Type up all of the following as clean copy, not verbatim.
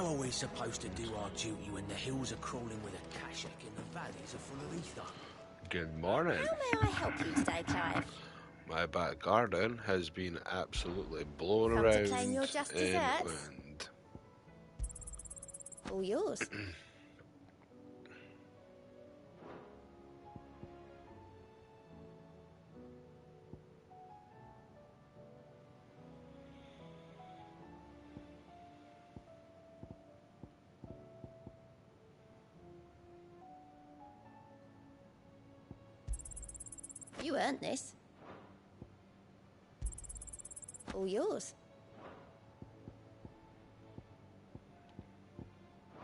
are we supposed to do our duty when the hills are crawling with a kashak and the valleys are full of ether? Good morning. How may I help you today, Clive? My back garden has been absolutely blown Come around to claim your just in desserts? wind. All yours. You earned this. All yours.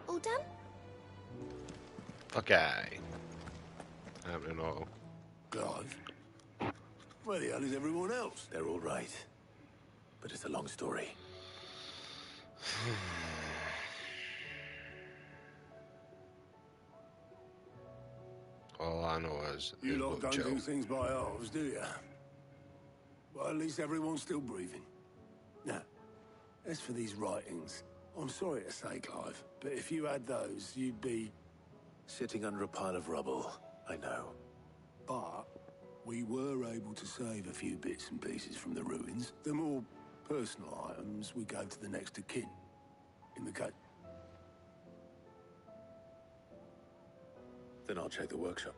All done? Okay. Happening all. Clive? Where the hell is everyone else? They're all right. But it's a long story. All I know is You lot don't Joe. do things by halves, do you? Well, at least everyone's still breathing. Now, as for these writings, I'm sorry to say, Clive, but if you had those, you'd be... sitting under a pile of rubble, I know. But we were able to save a few bits and pieces from the ruins. The more personal items we gave to the next of kin. In the case. Then I'll check the workshop.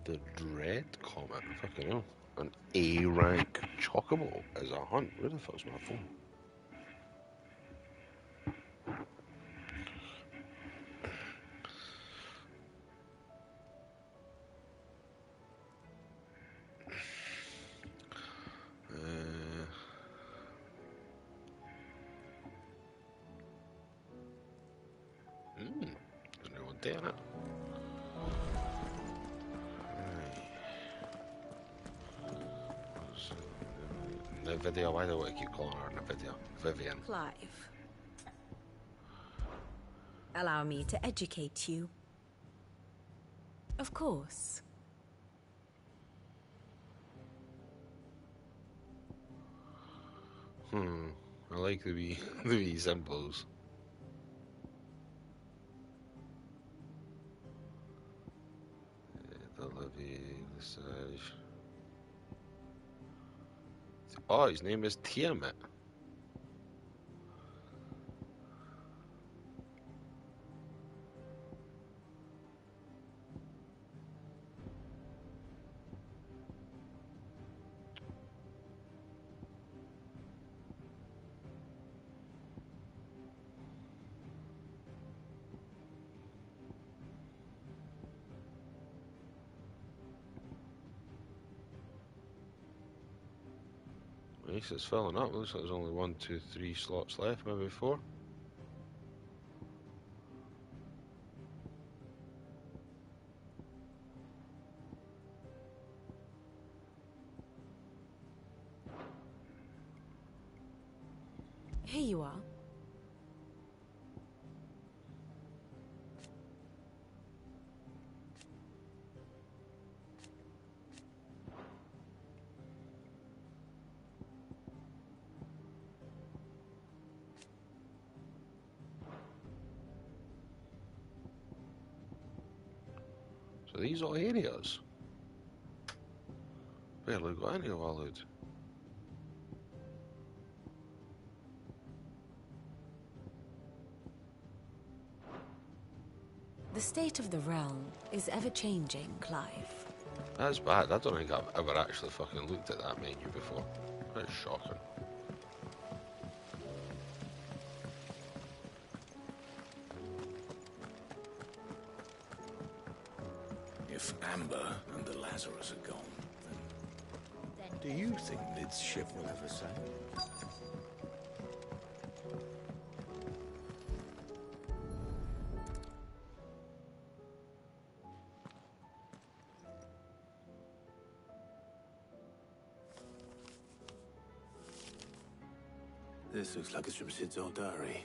The Dread Comet. Fucking hell. An A rank chocobo as a hunt. Where the fuck's my phone? No damn it. Nvidia, why do I keep calling her Nvidia? Vivian. Clive. Allow me to educate you. Of course. I like the wee, the wee symbols. The Livy, the Sage. Oh, his name is Tiamat. Nice, it's filling up. Looks like there's only 1, 2, 3 slots left, maybe 4. Here you are. So these are areas. Barely got any of Alud. The state of the realm is ever-changing, Clive. That's bad. I don't think I've ever actually fucking looked at that menu before. That's shocking. If Amber and the Lazarus are gone, then do you think Lid's ship will ever sail? This looks like it's from Sid's old diary.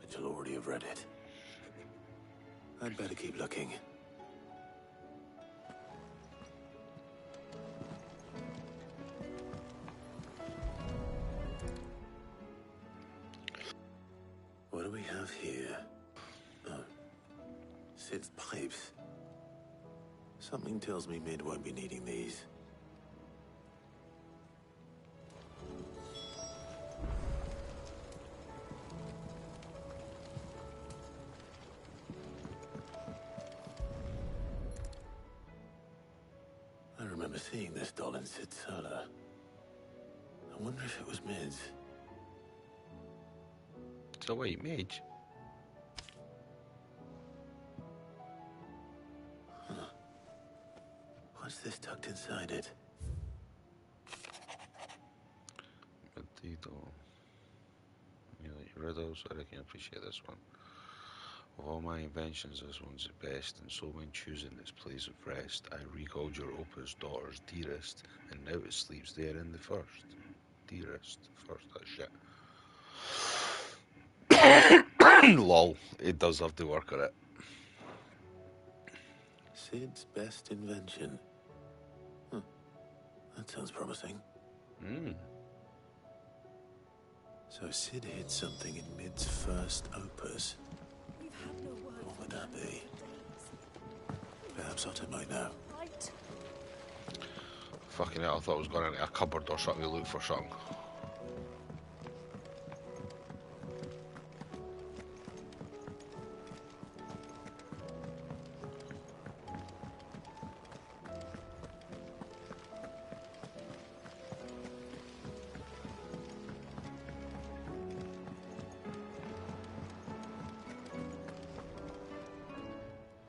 But you'll already have read it. I'd better keep looking. What do we have here? Oh. Sid's pipes. Something tells me Mid won't be needing these. I remember seeing this doll in Sid's cellar. I wonder if it was Mid's. It's a white mage. What's this tucked inside it? Mythical. You like your riddles? I reckon you appreciate this one. Of all my inventions, this one's the best, and so when choosing its place of rest, I recalled your opus daughter's dearest, and now it sleeps there in the first. Dearest. First, that shit. Lol. It does have to work on it. Sid's best invention. That sounds promising. So Sid hid something in Mid's first opus. What would that be? Perhaps Otter might know. Right. Fucking hell, I thought I was going into a cupboard or something to look for something.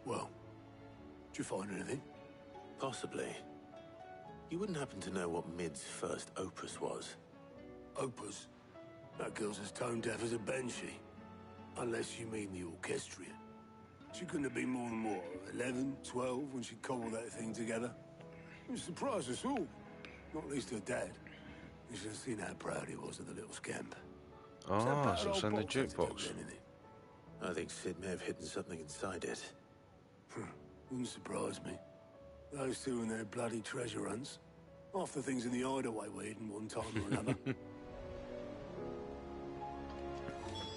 Well, did you find anything? Possibly. You wouldn't happen to know what Mid's first opus was? Opus? That girl's as tone deaf as a banshee. Unless you mean the orchestrion. She couldn't have been more than, what, 11, 12 when she cobbled that thing together? It surprised us all. Not least her dad. You should have seen how proud he was of the little scamp. Oh, so it's in the jukebox. I think Sid may have hidden something inside it. Wouldn't surprise me. Those two and their bloody treasure hunts. Half the things in the hideaway were hidden one time or another.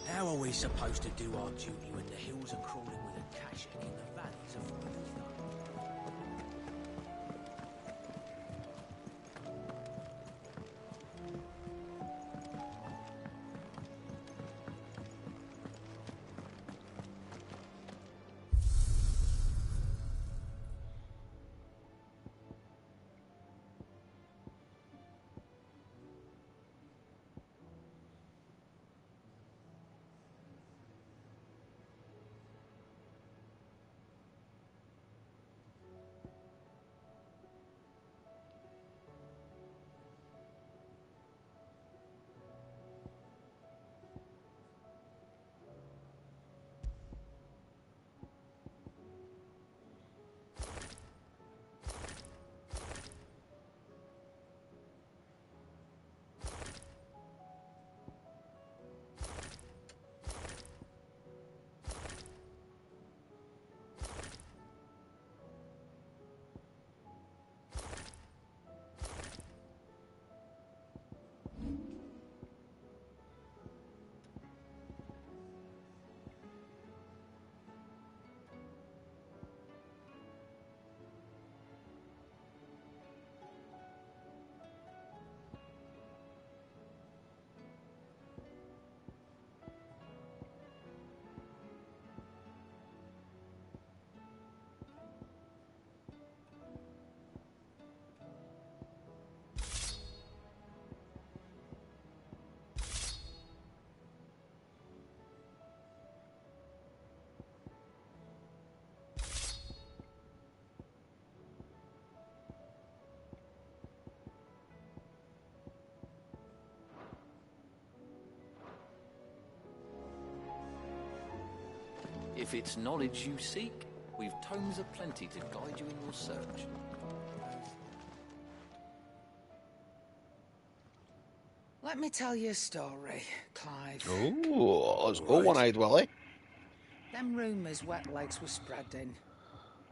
How are we supposed to do our duty when the hills are crawling with a kashak and the valleys are full of ether? If it's knowledge you seek, we've tomes aplenty to guide you in your search. Let me tell you a story, Clive. Oh, let's go, One-Eyed Willie. Them rumours wet legs were spreading.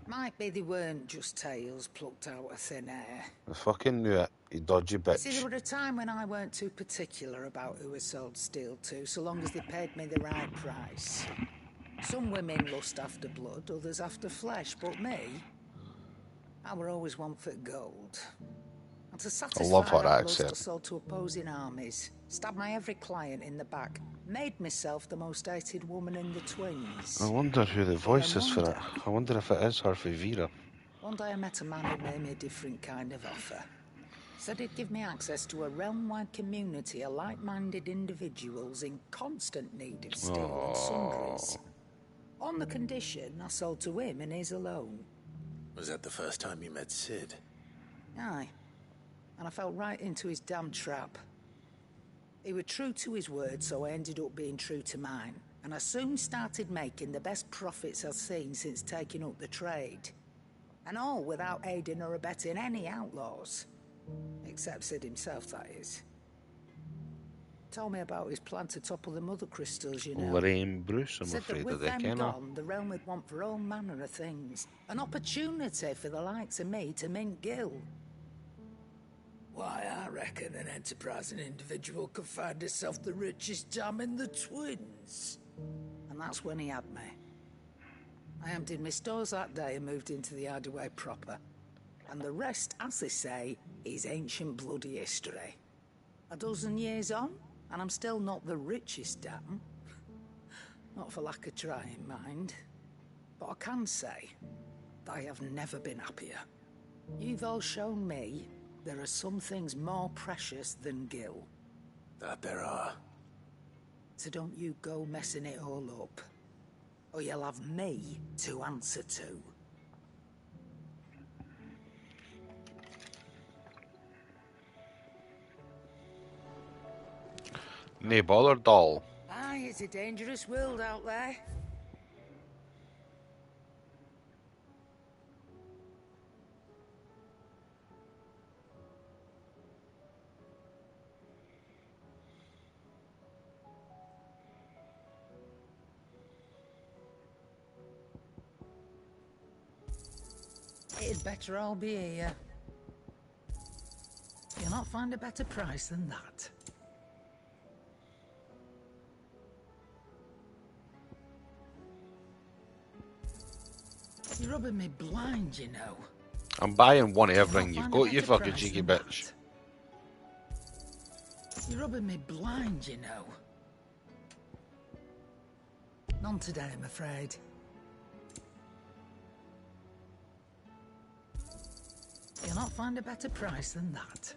Might be they weren't just tales plucked out of thin air. I fucking knew it, you dodgy See, there bitch. were a time when I weren't too particular about who I sold steel to, so long as they paid me the right price. Some women lust after blood, others after flesh, but me, I were always one for gold. And to I satisfy love her that lust, I accent. sold to opposing armies, stabbed my every client in the back, made myself the most hated woman in the twins. I wonder who the But voice then is one for it. day- I wonder if it is her for Vera. One day I met a man who made me a different kind of offer. Said he'd give me access to a realm-wide community of like-minded individuals in constant need of steel and sundries. On the condition I sold to him and his alone. Was that the first time you met Sid? Aye. And I fell right into his damn trap. He was true to his word, so I ended up being true to mine. And I soon started making the best profits I've seen since taking up the trade. And all without aiding or abetting any outlaws. Except Sid himself, that is. Told me about his plan to topple the mother crystals, you know. Lorraine Bruce, I'm Said that afraid with of the them kenner. gone, the realm would want for all manner of things. An opportunity for the likes of me to mint gil. Why, I reckon an enterprising individual could find himself the richest dam in the twins. And that's when he had me. I emptied my stores that day and moved into the hideaway proper. And the rest, as they say, is ancient bloody history. A dozen years on, and I'm still not the richest dam. Not for lack of trying, mind. But I can say that I have never been happier. You've all shown me there are some things more precious than gil. That there are. So don't you go messing it all up. Or you'll have me to answer to. Nae bother, doll. Aye, it's a dangerous world out there. It'd better all be here. You'll not find a better price than that. You're rubbing me blind, you know. I'm buying one You'll everything not you've find a got, you better fucking price cheeky than bitch. that. You're rubbing me blind, you know. None today, I'm afraid. You'll not find a better price than that.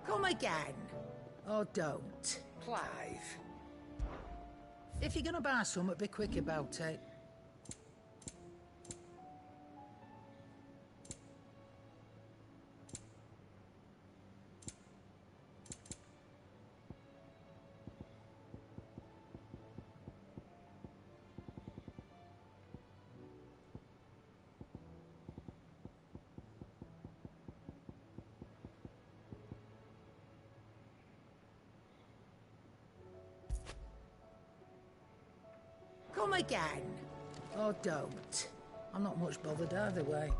Come again. Or don't, Clive. If you're gonna buy something, be quick about it. Come again. Or don't. I'm not much bothered either way.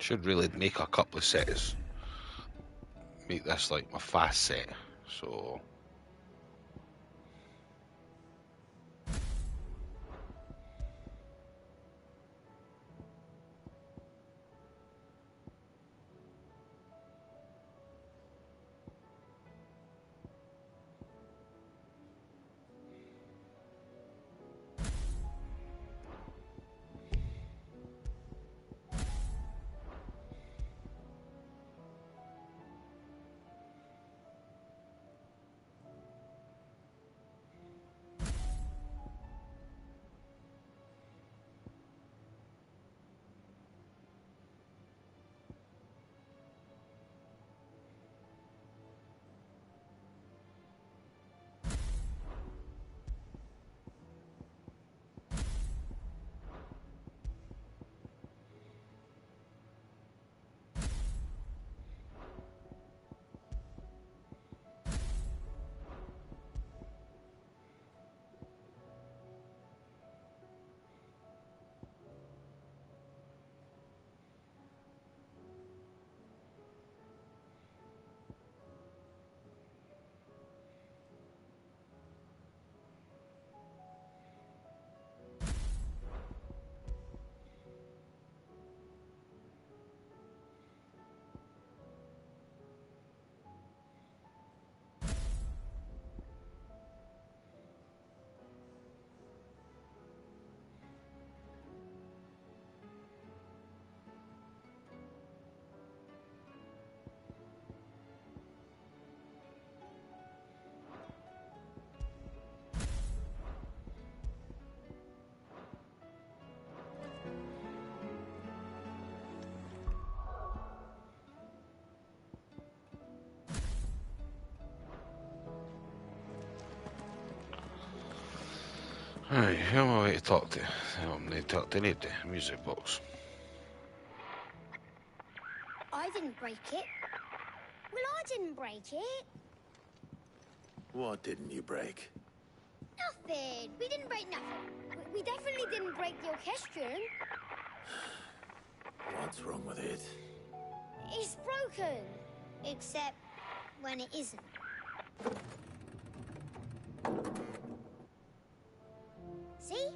Should really make a couple of sets. Make this like my fast set. So right, who am I way to talk to? I need to talk to Nate, the music box. I didn't break it. Well, I didn't break it. What didn't you break? Nothing. We didn't break nothing. We definitely didn't break the orchestrion. What's wrong with it? It's broken. Except when it isn't. See?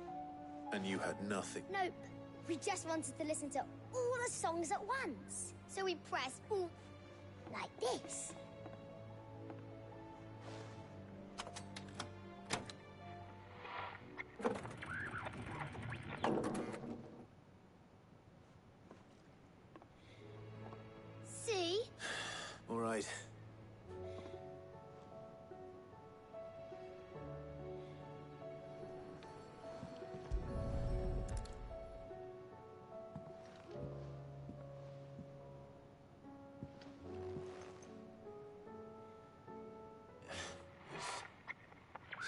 And you had nothing. Nope. We just wanted to listen to all the songs at once. So we pressed all like this. See? All right.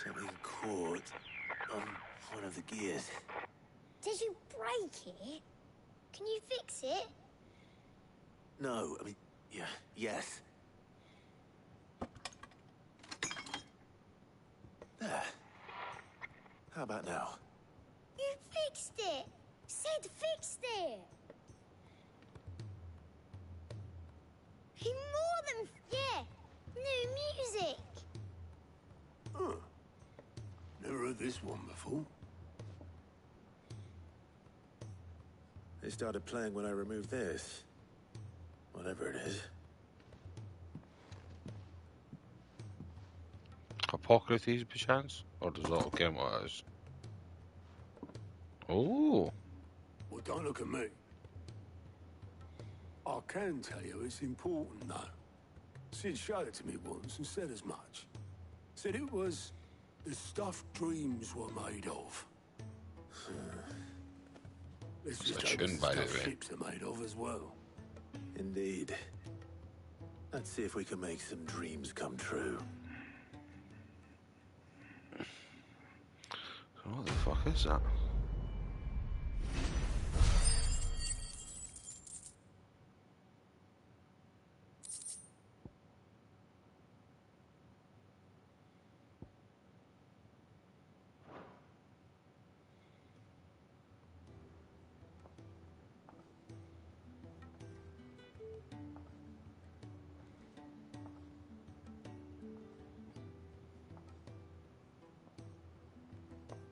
Something caught on one of the gears. Did you break it? Can you fix it? No, I mean, yeah, yes. There. How about now? You fixed it! Sid fixed it! He more than... Yeah! New music! Huh. Never heard this one before. They started playing when I removed this. Whatever it is. Hippocrates, perchance? Or does that count as? Oh, Well, don't look at me. I can tell you it's important, though. Sid showed it to me once and said as much. Said it was the stuff dreams were made of. Let's It's just a hope tune, it's by the stuff way. ships are made of as well. Indeed. Let's see if we can make some dreams come true. so what the fuck is that?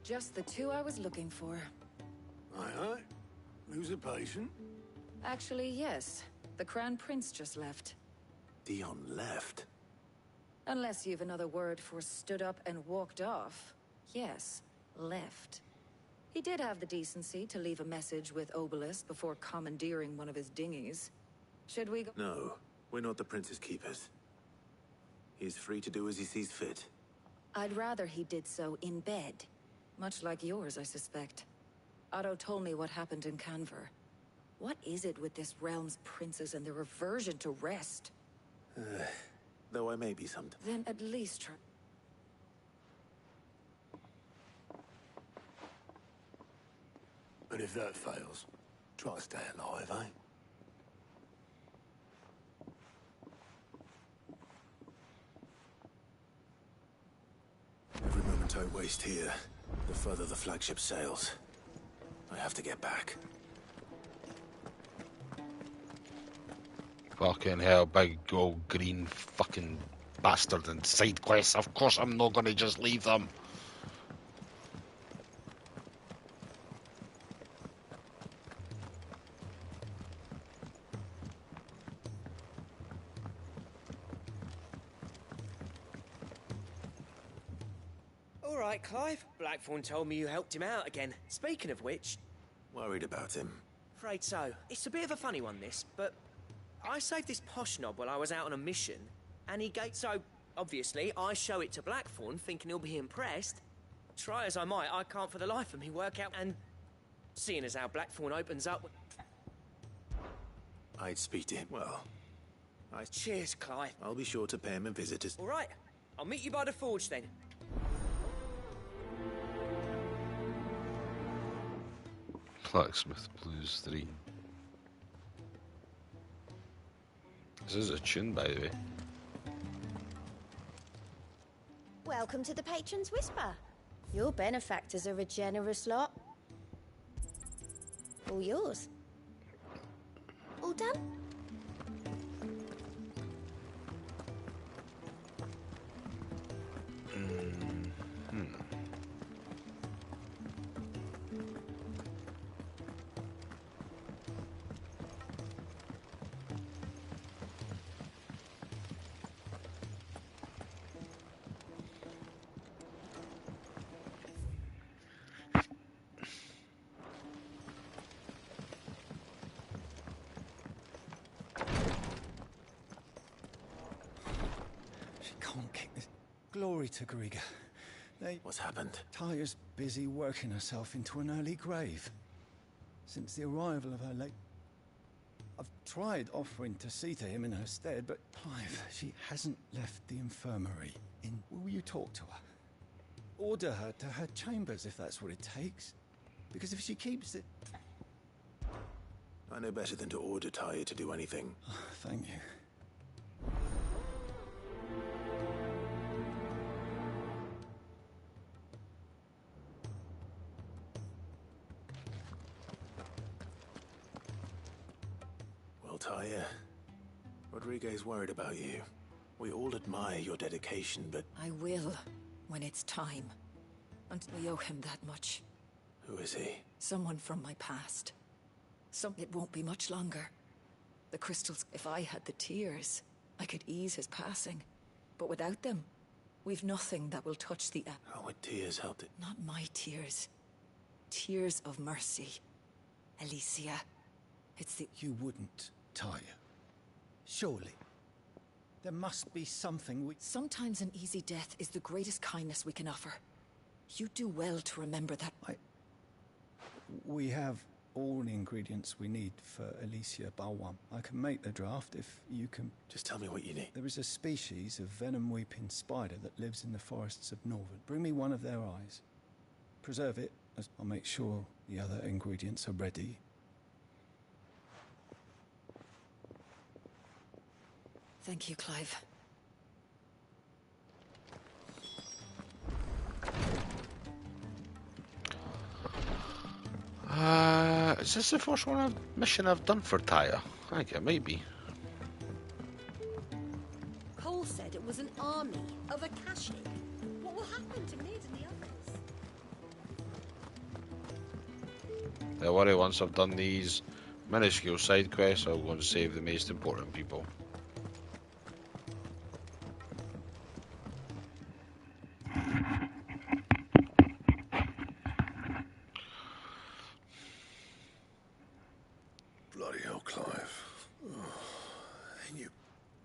Just the two I was looking for. Aye, aye. Lose a patient. Actually, yes. The Crown Prince just left. Dion left. Unless you've another word for stood up and walked off. Yes, left. He did have the decency to leave a message with Obelisk before commandeering one of his dinghies. Should we go? No, we're not the Prince's keepers. He's free to do as he sees fit. I'd rather he did so in bed. Much like yours, I suspect. Otto told me what happened in Canver. What is it with this realm's princes and their aversion to rest? Though I may be sometimes. Then at least try. And if that fails, try to stay alive, eh? Every moment I waste here, the further the flagship sails. I have to get back. Fucking hell, big old green fucking bastard and side quests. Of course I'm not gonna just leave them. All right, Clive. Blackthorn told me you helped him out again. Speaking of which... Worried about him. Afraid so. It's a bit of a funny one, this, but... I saved this posh knob while I was out on a mission, and he gave... So, obviously, I show it to Blackthorn, thinking he'll be impressed. Try as I might, I can't for the life of me work out, and... Seeing as how Blackthorn opens up... I'd speak to him. Well, Cheers, Clive. I'll be sure to pay him a visit as... All right, I'll meet you by the forge, then. Blacksmith Blues 3. This is a tune, by the way. Welcome to the Patron's Whisper. Your benefactors are a generous lot. All yours. All done? Can't kick this. Glory to Griga. What's happened? Tyre's busy working herself into an early grave. Since the arrival of her late... I've tried offering to see to him in her stead, but Clive, she hasn't left the infirmary. Will you talk to her? Order her to her chambers if that's what it takes. Because if she keeps it... I know better than to order Tyre to do anything. Thank you. Tyre, Rodriguez worried about you. We all admire your dedication, but... I will, when it's time. Until we owe him that much. Who is he? Someone from my past. It won't be much longer. The crystals, if I had the tears, I could ease his passing. But without them, we've nothing that will touch the... How would tears help it? Not my tears. Tears of mercy. Alicia. It's the... You wouldn't, Tyre. Surely. There must be something we... Sometimes an easy death is the greatest kindness we can offer. You do well to remember that. We have all the ingredients we need for Alicia Balwam. I can make the draft if you can... Just tell me what you need. There is a species of venom-weeping spider that lives in the forests of Northern. Bring me one of their eyes. Preserve it. I'll make sure the other ingredients are ready. Thank you, Clive. Is this the first mission I've done for Tyre? I think it might be. Cole said it was an army of Akashic. What will happen to Mid and the others? Don't worry, once I've done these minuscule side quests, I'll go and save the most important people. Bloody hell, Clive. And you...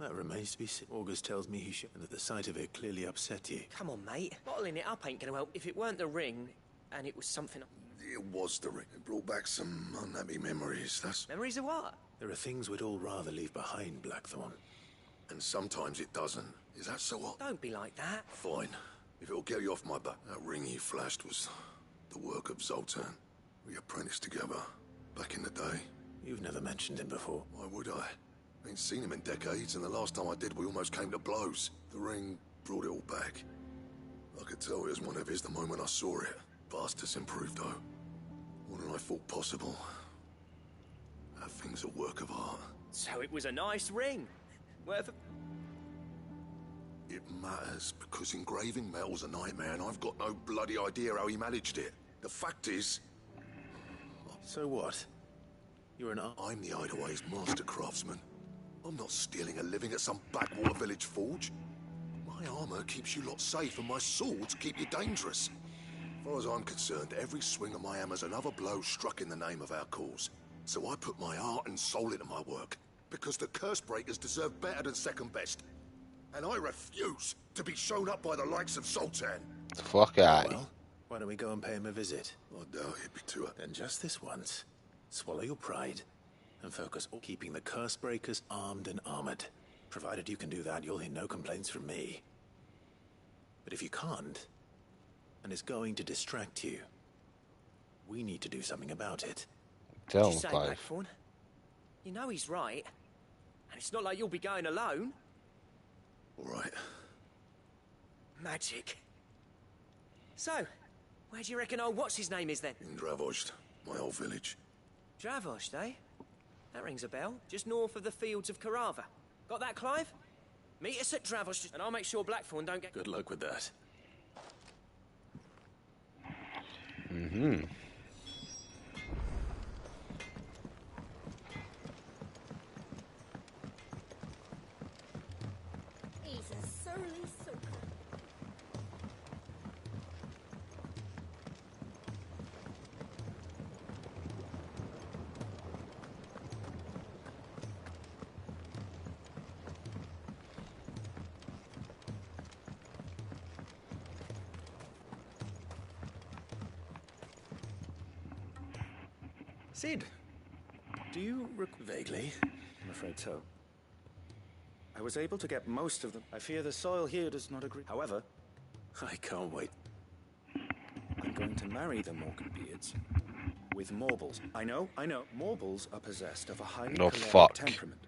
That remains to be seen. August tells me he should, and that the sight of it clearly upset you. Come on, mate. Bottling it up ain't gonna help. If it weren't the ring, and it was something... It was the ring. It brought back some unhappy memories, that's... Memories of what? There are things we'd all rather leave behind, Blackthorn. And sometimes it doesn't. Is that so what? Don't be like that. Fine. If it'll get you off my back. That ring you flashed was the work of Zoltan. We apprenticed together back in the day. You've never mentioned him before. Why would I? Ain't seen him in decades, and the last time I did, we almost came to blows. The ring brought it all back. I could tell it was one of his the moment I saw it. Vast has improved, though. More than I thought possible. That thing's a work of art. So it was a nice ring. Worth... It matters, because engraving metal's a nightmare, and I've got no bloody idea how he managed it. The fact is... So what? You're an art... I'm the Hideaway's master craftsman. I'm not stealing a living at some backwater village forge. My armor keeps you lot safe, and my swords keep you dangerous. As far as I'm concerned, every swing of my hammer's another blow struck in the name of our cause. So I put my heart and soul into my work, because the curse breakers deserve better than second best. And I refuse to be shown up by the likes of Sultan. Fuck aye. Well, why don't we go and pay him a visit? I doubt he'd be too... Then just this once, swallow your pride and focus on keeping the curse breakers armed and armored. Provided you can do that, you'll hear no complaints from me. But if you can't, and it's going to distract you, we need to do something about it. Tell you him, say, Clive. Blackthorn? You know he's right. And it's not like you'll be going alone. All right. Magic. So, where do you reckon old what's-his-name is then? In Dravozd, my old village. Dravozd, eh? That rings a bell. Just north of the fields of Carava. Got that, Clive? Meet us at Dravozd, and I'll make sure Blackthorn don't get... Good luck with that. Mm-hmm. He's a surly soaker. Sid, do you Vaguely. I'm afraid so. I was able to get most of them. I fear the soil here does not agree. However, I can't wait. I'm going to marry the Morganbeards with Morbles. I know. Morbles are possessed of a highly No choleric fuck. temperament.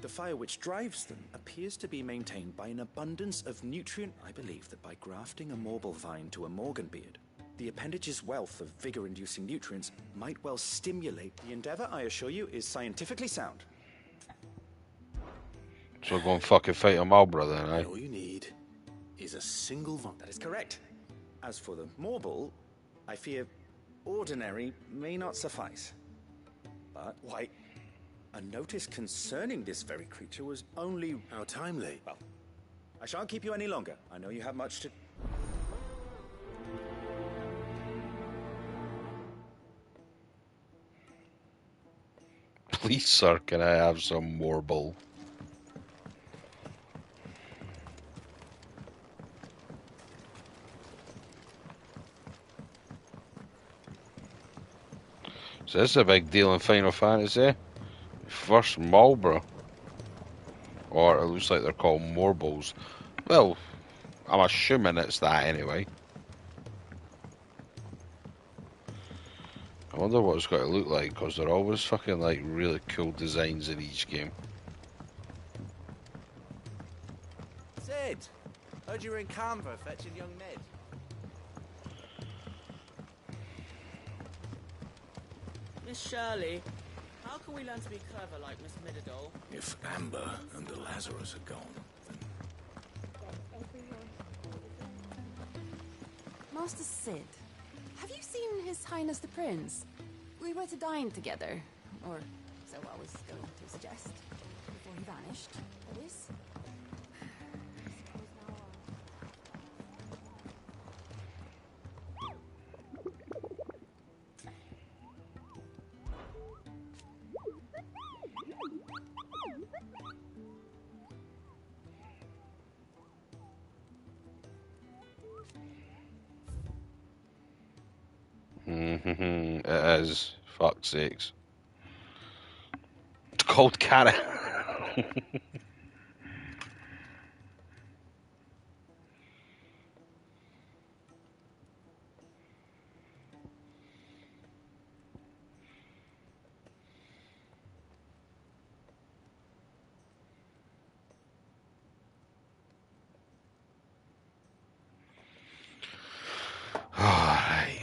The fire which drives them appears to be maintained by an abundance of nutrient. I believe that by grafting a Morble vine to a Morganbeard, the appendage's wealth of vigor-inducing nutrients might well stimulate. The endeavor, I assure you, is scientifically sound. So go and fucking fight a Marlborough then, eh? All you need is a single vine. That is correct. As for the Morble, I fear ordinary may not suffice. But, why, a notice concerning this very creature was only... How timely. Well, I shan't keep you any longer. I know you have much to... Please, sir, can I have some Warble? So this is a big deal in Final Fantasy. First Marlborough. Or it looks like they're called Morbles. Well, I'm assuming it's that anyway. I wonder what it's got to look like, because they're always fucking like really cool designs in each game. Sid, heard you were in Canva fetching young Ned. Miss Shirley, how can we learn to be clever like Miss Midadol? If Amber and the Lazarus are gone, then... Master Sid, have you seen His Highness the Prince? We were to dine together, or so I was going to suggest, before he vanished, that is. It is. Fuck's sakes. It's called Carrot. Alright.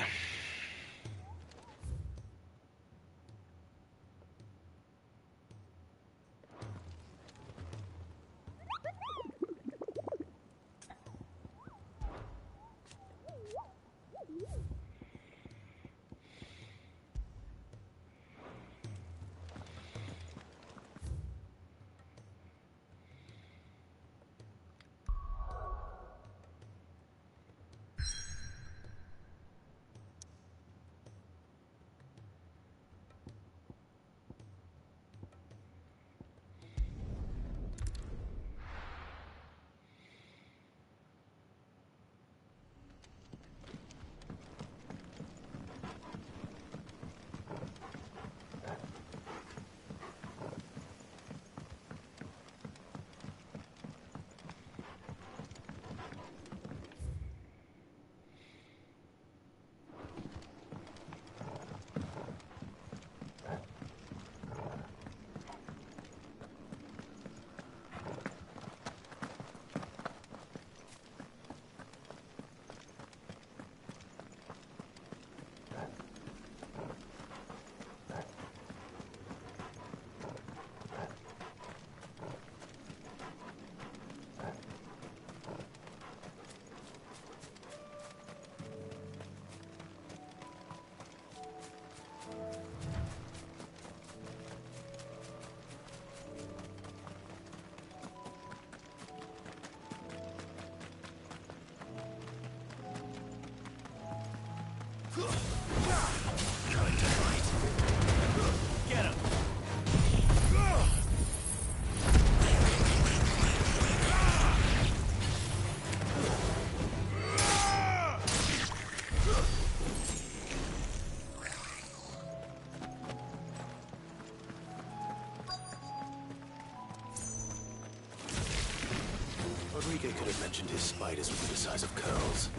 Rodrigo could have mentioned his spiders would be the size of curls.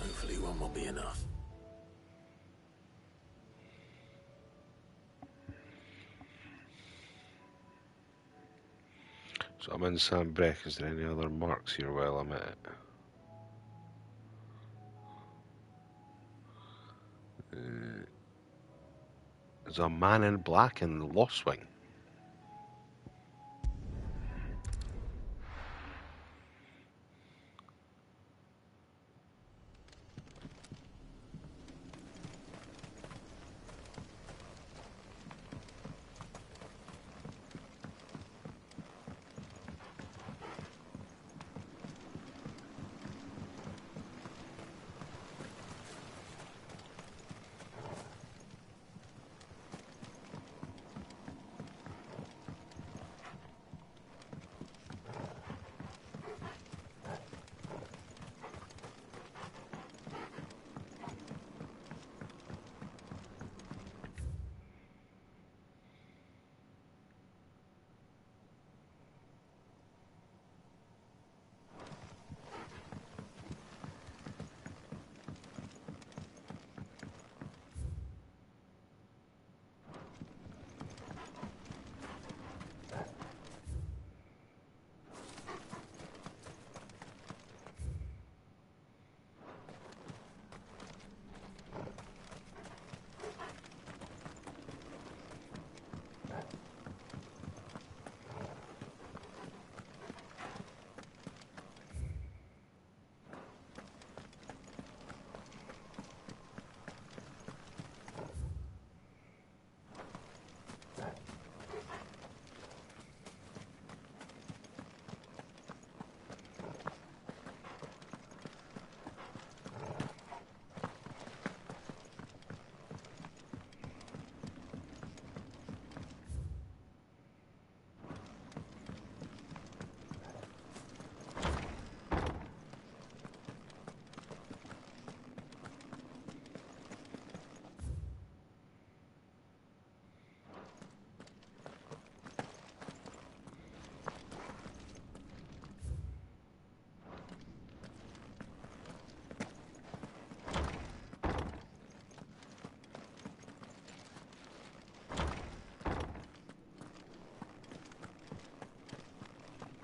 Hopefully one will be enough. So I'm in Sandbreck. Is there any other marks here while I'm at it? There's a man in black in the Lost Wing.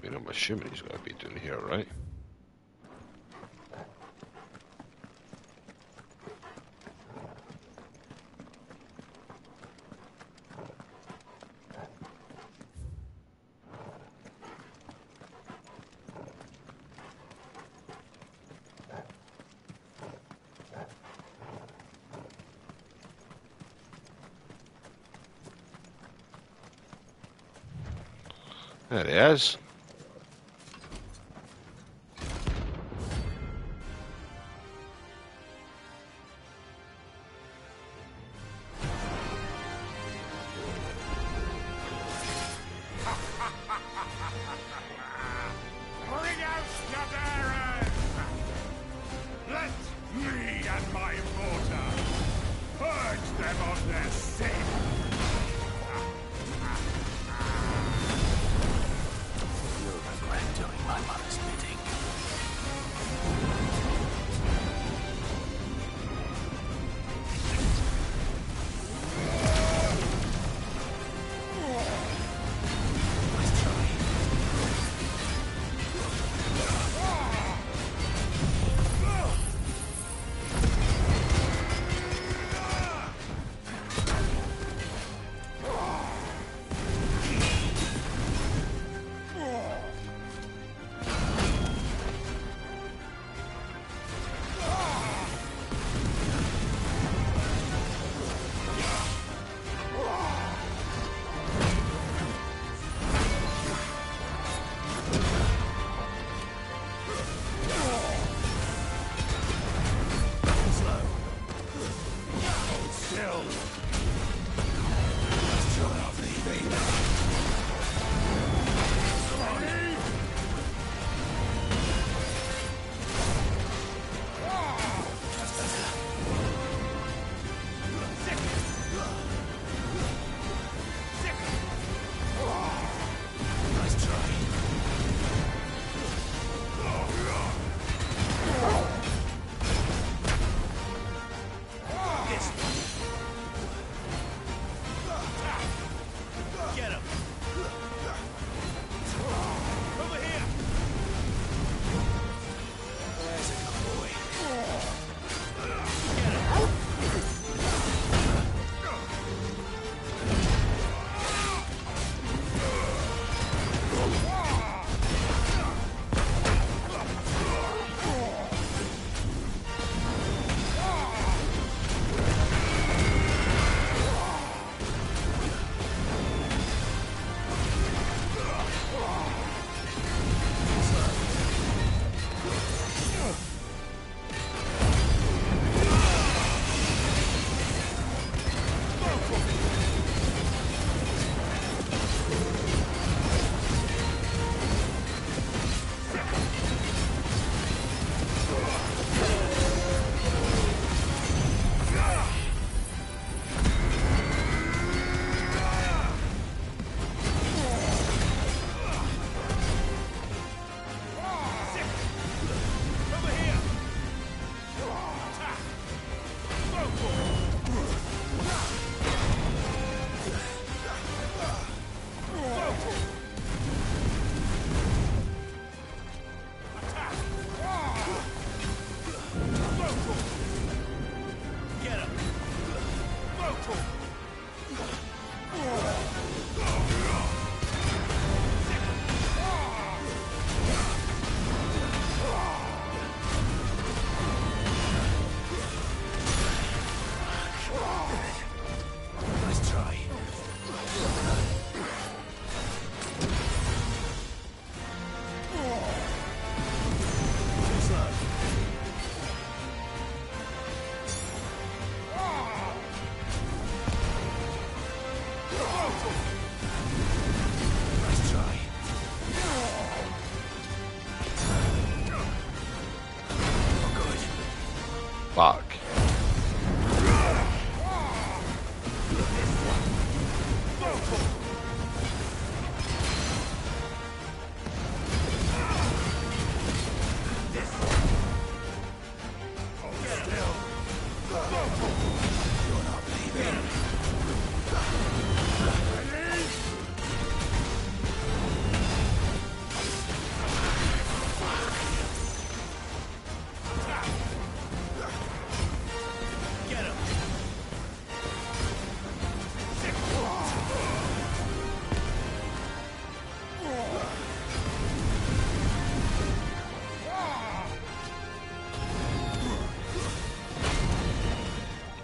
mean, I'm assuming he's got to be down here, right? There he is. Bring out the bearers! Let me and my mortar purge them of their sin!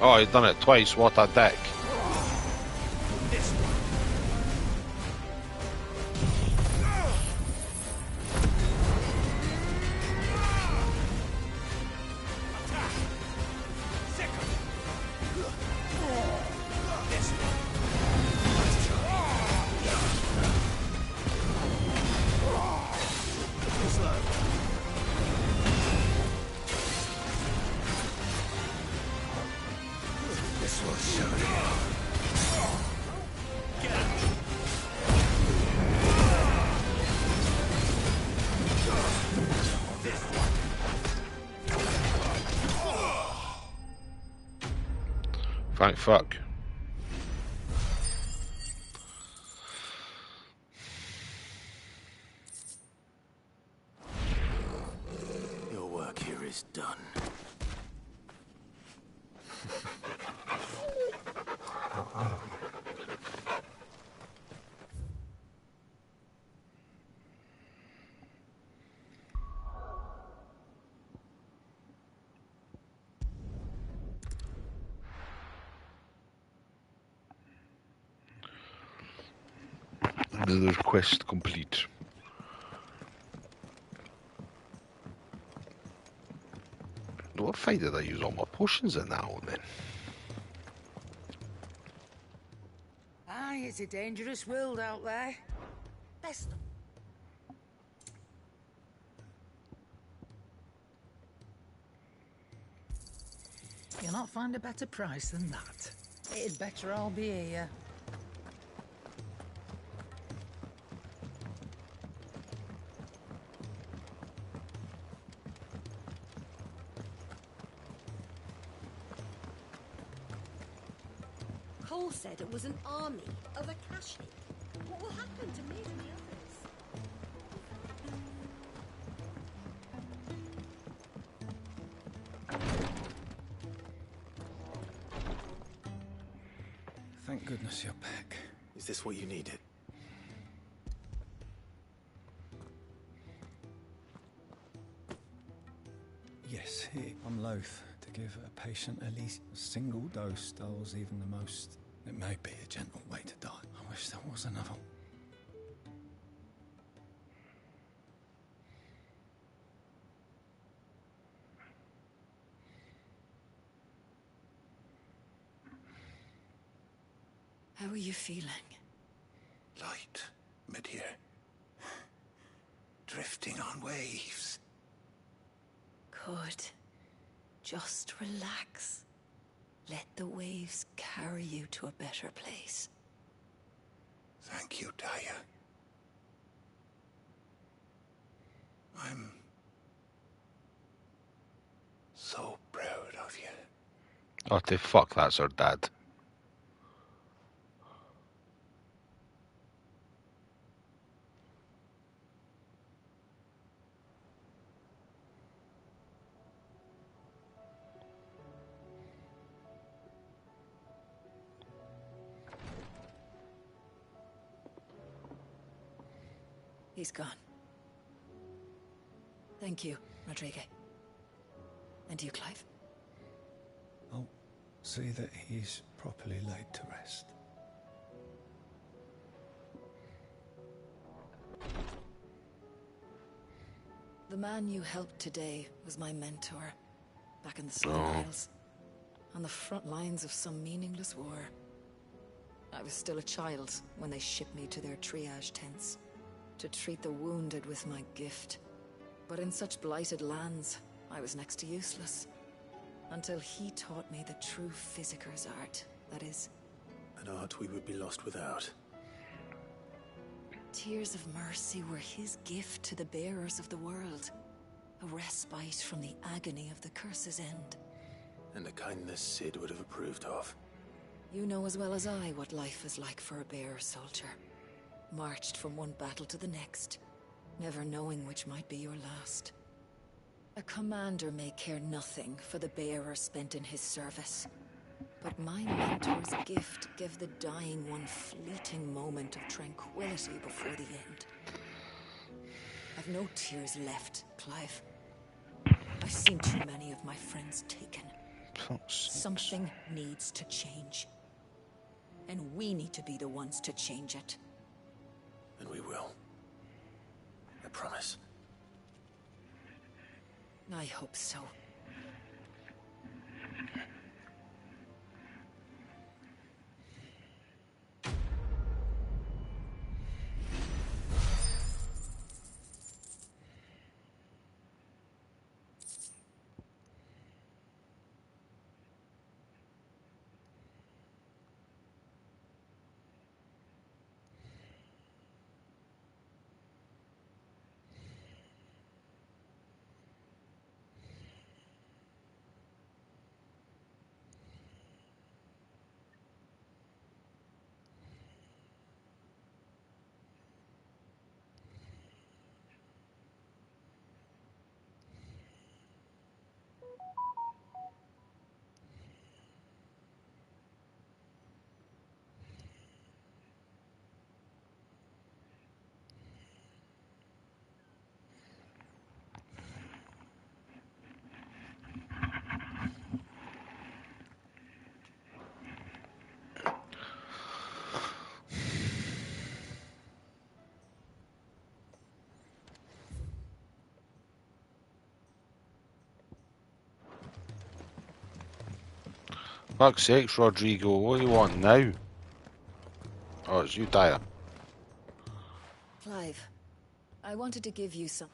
Oh, he's done it twice. What a dick. Thank fuck. Your work here is done. Another quest complete. What fight did I use all my potions in that one then? Aye, it's a dangerous world out there. Best. You'll not find a better price than that. It'd better all be here. Cole said it was an army of Akashi. What will happen to me and the others? Thank goodness you're back. Is this what you needed? Yes, I'm loath to give a patient at least a single dose dulls even the most. It may be a gentle way to die. I wish there was another. How are you feeling? Light, mid-here. Drifting on waves. Good. Just relax. Let the waves carry you to a better place. Thank you, Daya. I'm so proud of you. Oh, to fuck, that's her dad. He's gone. Thank you, Rodrigue. And you, Clive? I'll see that he's properly laid to rest. The man you helped today was my mentor, back in the Slime Isles, on the front lines of some meaningless war. I was still a child when they shipped me to their triage tents, to treat the wounded with my gift. But in such blighted lands, I was next to useless. Until he taught me the true physicker's art, that is. An art we would be lost without. Tears of mercy were his gift to the bearers of the world. A respite from the agony of the curse's end. And a kindness Sid would have approved of. You know as well as I what life is like for a bearer soldier. Marched from one battle to the next, never knowing which might be your last. A commander may care nothing for the bearer spent in his service. But my mentor's gift gave the dying one fleeting moment of tranquility before the end. I've no tears left, Clive. I've seen too many of my friends taken. Something needs to change. And we need to be the ones to change it. And we will. I promise. I hope so. Fuck's sakes, Rodrigo, what do you want now? Oh, it's you, Dyer. Clive, I wanted to give you some...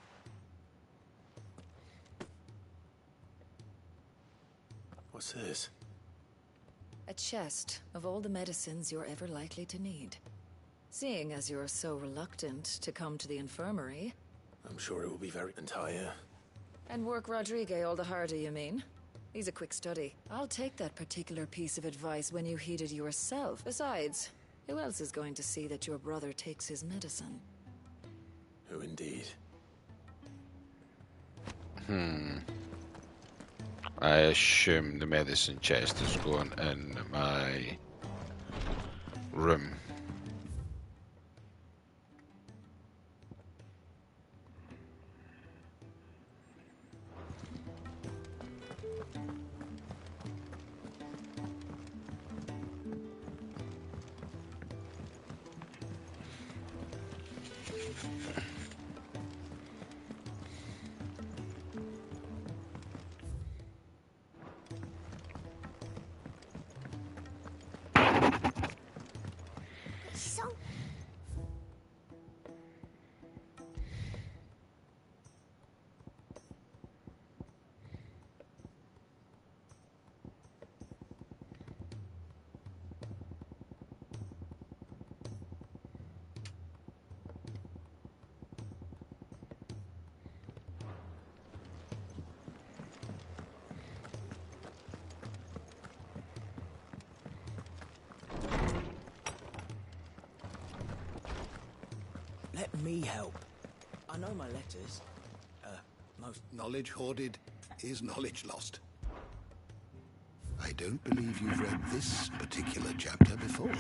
What's this? A chest of all the medicines you're ever likely to need. Seeing as you're so reluctant to come to the infirmary... I'm sure it will be very entire. And work Rodrigue all the harder, you mean? He's a quick study. I'll take that particular piece of advice when you heed it yourself. Besides, who else is going to see that your brother takes his medicine? Who indeed? I assume the medicine chest is going in my room. Let me help. I know my letters. Most knowledge hoarded is knowledge lost. I don't believe you've read this particular chapter before.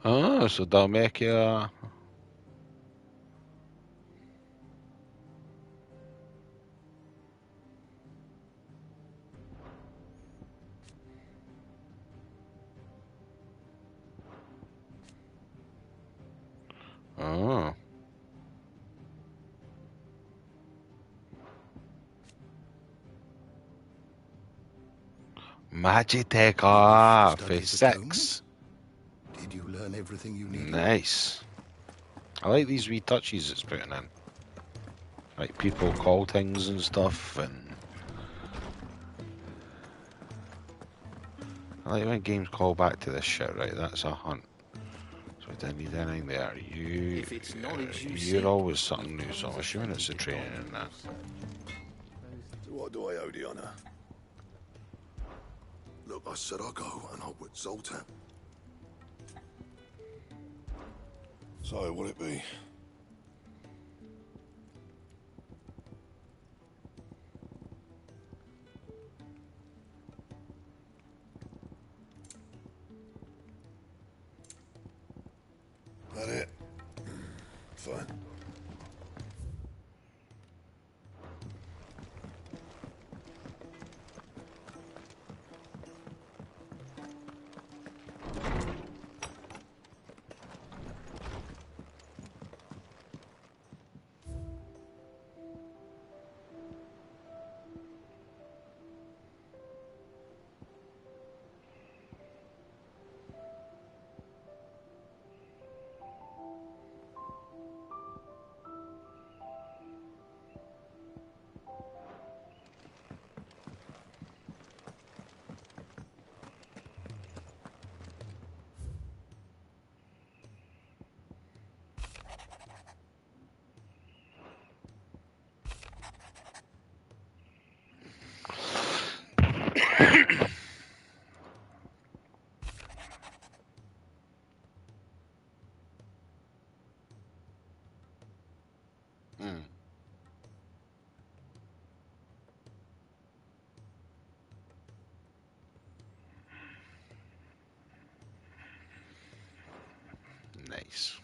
Oh, so that'll make you... Oh. Magiteca for 6. Did you learn everything you needed? Nice. I like these wee touches it's putting in. Like people call things and stuff, and I like when games call back to this shit, right? That's a hunt. So I don't need anything there. If it's knowledge you you're seek, always something new, so I'm assuming it's the training in that. So what do I owe the honor? Look, I said I'll go, and I'll with Zoltan. So, what'll it be? That it? Fine. Nice.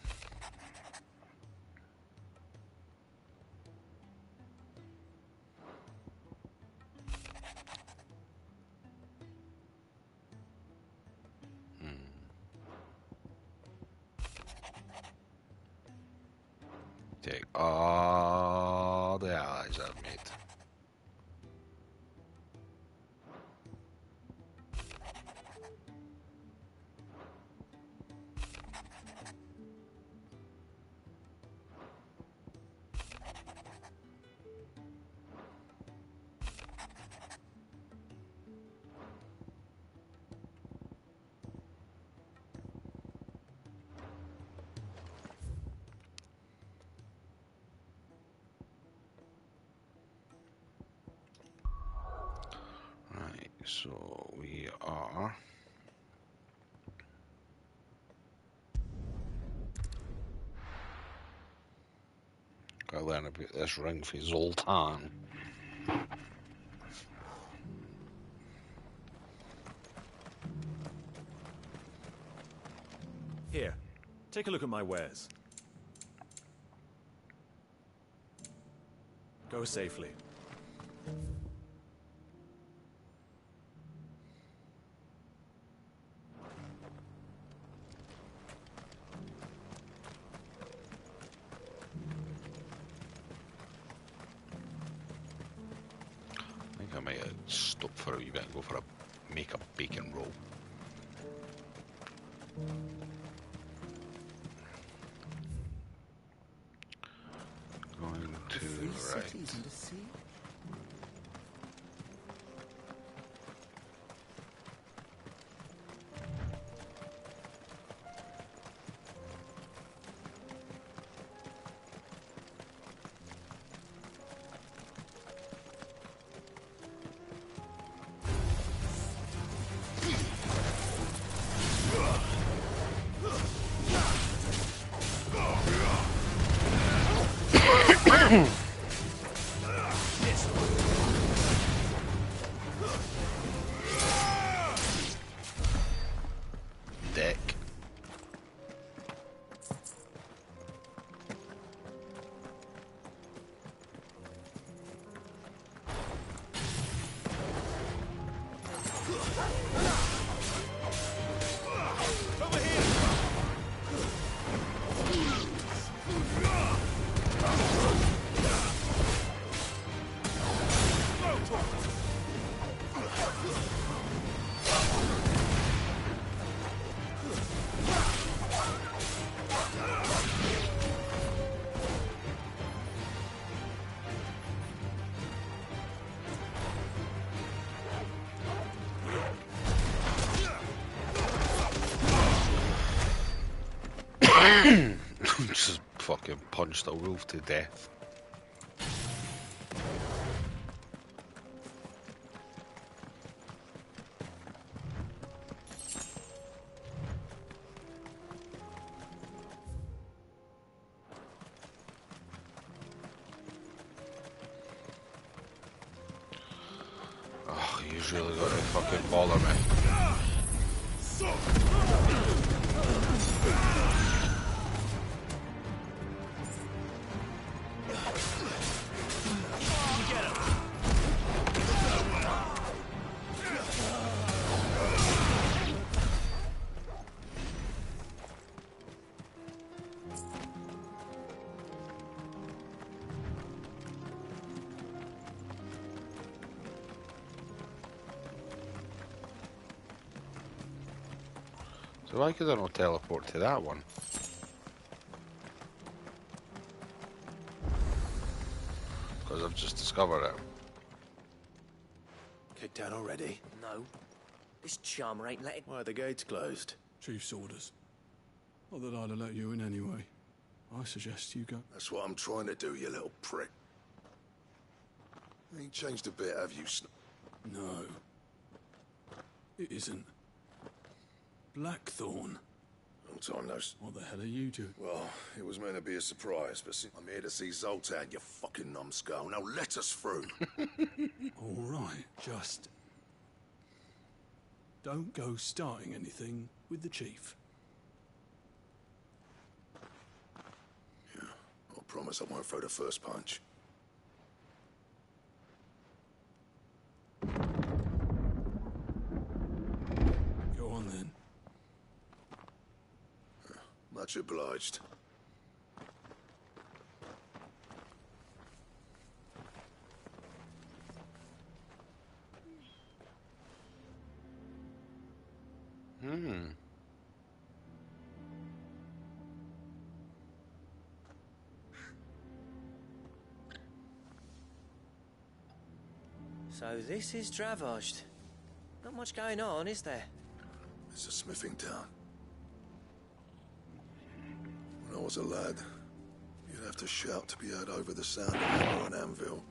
Take all the allies I've made. So we are gotta learn about this ring for Zoltan. Here, take a look at my wares. Go safely. I might stop for a wee bit and go for make a bacon roll. Going to right. Cities and a sea? Dick. Just fucking punched a wolf to death. Oh, he's really got to fucking bother me. So why could I not teleport to that one? Because I've just discovered it. Kicked out already? No. This charmer ain't letting... Why are the gates closed? Chief's orders. Not that I'd have let you in anyway. I suggest you go. That's what I'm trying to do, you little prick. Ain't changed a bit, have you, No. It isn't. Blackthorn. Long time no... What the hell are you doing? Well, it was meant to be a surprise, but I'm here to see Zoltan, you fucking numbskull. Now let us through. All right, just... don't go starting anything with the chief. Yeah, I promise I won't throw the first punch. Go on then. Much obliged. So this is Dravoged. Not much going on, is there? It's a smithing town. When I was a lad, you'd have to shout to be heard over the sound of hammer and anvil.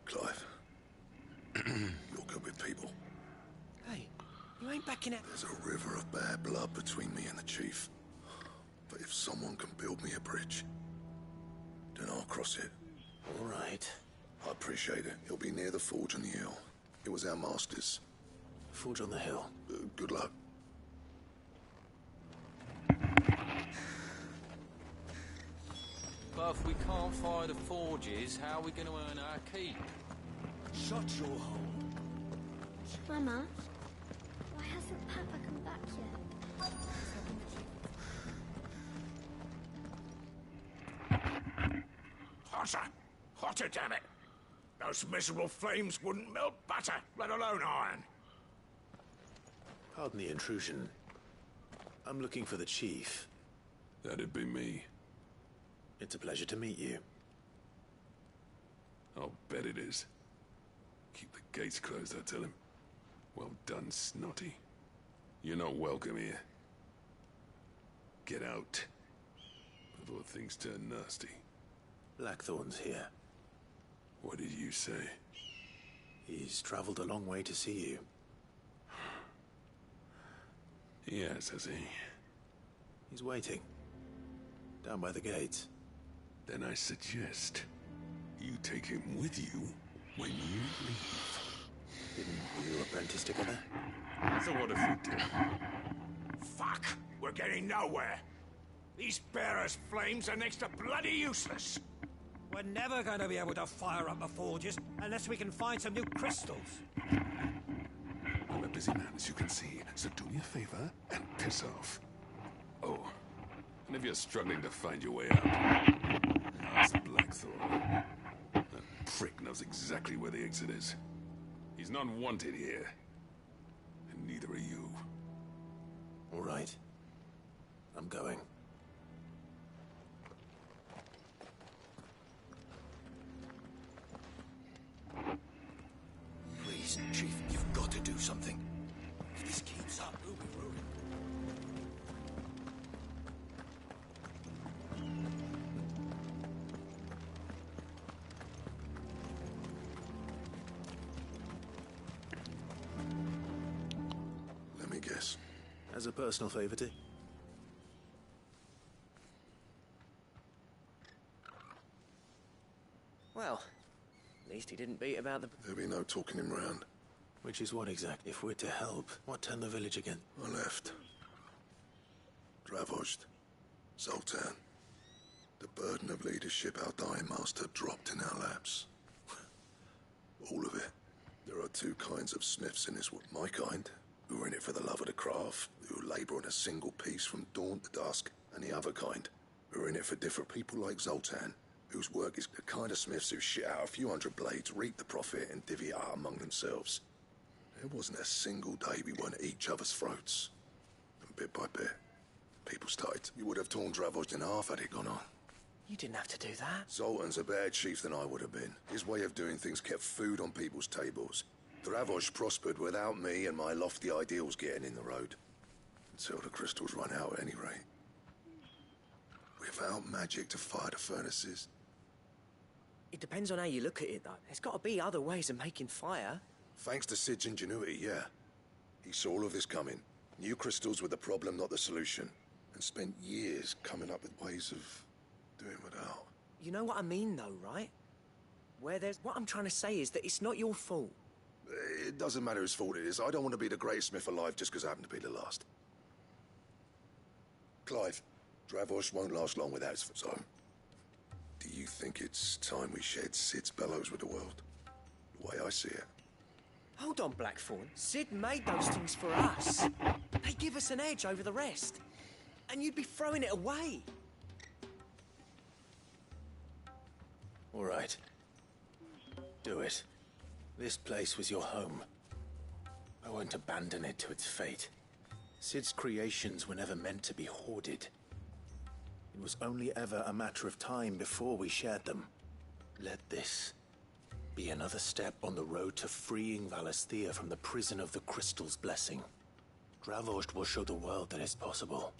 Clive, you're good with people. Hey, you ain't backing out. There's a river of bad blood between me and the chief. But if someone can build me a bridge, then I'll cross it. All right. I appreciate it. It'll be near the forge on the hill. It was our master's. Forge on the hill. Good luck. But if we can't fire the forges, how are we going to earn our keep? Shut your hole. Mama, why hasn't Papa come back yet? Hotter! Hotter, damn it! Those miserable flames wouldn't melt butter, let alone iron. Pardon the intrusion. I'm looking for the chief. That'd be me. It's a pleasure to meet you. I'll bet it is. Keep the gates closed, I tell him. Well done, Snotty. You're not welcome here. Get out. Before things turn nasty. Blackthorn's here. What did you say? He's traveled a long way to see you. Yes, has he? He's waiting. Down by the gates. Then I suggest you take him with you when you leave. Didn't you apprentice together? So what if you did? Fuck! We're getting nowhere. These bearers' flames are next to bloody useless. We're never going to be able to fire up the forges unless we can find some new crystals. I'm a busy man, as you can see, so do me a favor and piss off. Oh, and if you're struggling to find your way out, ask Blackthorn. That prick knows exactly where the exit is. He's not wanted here. And neither are you. All right. I'm going. Please, Chief, you've got to do something. If this keeps up, we'll be ruined. Let me guess. As a personal favor to... Well, at least he didn't beat about the... There'll be no talking him round. Which is what exactly? If we're to help, what turned the village again? I left. Dravoged. Zoltan. The burden of leadership our dying master dropped in our laps. All of it. There are two kinds of smiths in this world. My kind, who are in it for the love of the craft, who labour on a single piece from dawn to dusk, and the other kind, who are in it for different people like Zoltan, whose work is the kind of smiths who shit out a few hundred blades, reap the profit, and divvy it out among themselves. There wasn't a single day we weren't at each other's throats. And bit by bit, people started. You would have torn Dravost in half had it gone on. You didn't have to do that. Zoltan's a better chief than I would have been. His way of doing things kept food on people's tables. Dravost prospered without me and my lofty ideals getting in the road. Until the crystals run out at any rate. Without magic to fire the furnaces. It depends on how you look at it, though. There's got to be other ways of making fire. Thanks to Sid's ingenuity, yeah. He saw all of this coming. Knew crystals were the problem, not the solution. And spent years coming up with ways of doing without. You know what I mean, though, right? What I'm trying to say is that it's not your fault. It doesn't matter whose fault it is. I don't want to be the greatest smith alive just because I happen to be the last. Clive, Dravost won't last long without his... So, do you think it's time we shared Sid's bellows with the world? The way I see it. Hold on, Blackthorn. Sid made those things for us. They give us an edge over the rest. And you'd be throwing it away. All right. Do it. This place was your home. I won't abandon it to its fate. Sid's creations were never meant to be hoarded. It was only ever a matter of time before we shared them. Let this be another step on the road to freeing Valisthea from the prison of the Crystal's blessing. Dravost will show the world that it's possible.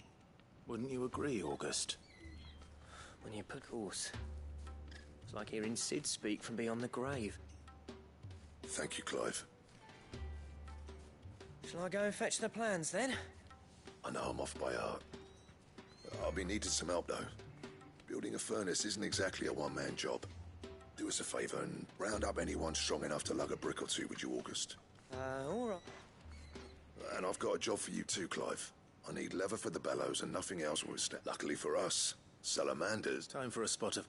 Wouldn't you agree, August? When you put course. It's like hearing Sid speak from beyond the grave. Thank you, Clive. Shall I go and fetch the plans, then? I know I'm off by heart. I'll be needing some help, though. Building a furnace isn't exactly a one-man job. Do us a favor and round up anyone strong enough to lug a brick or two, would you, August? All right. And I've got a job for you too, Clive. I need leather for the bellows and nothing else will stand. Luckily for us, salamanders. Time for a spot of...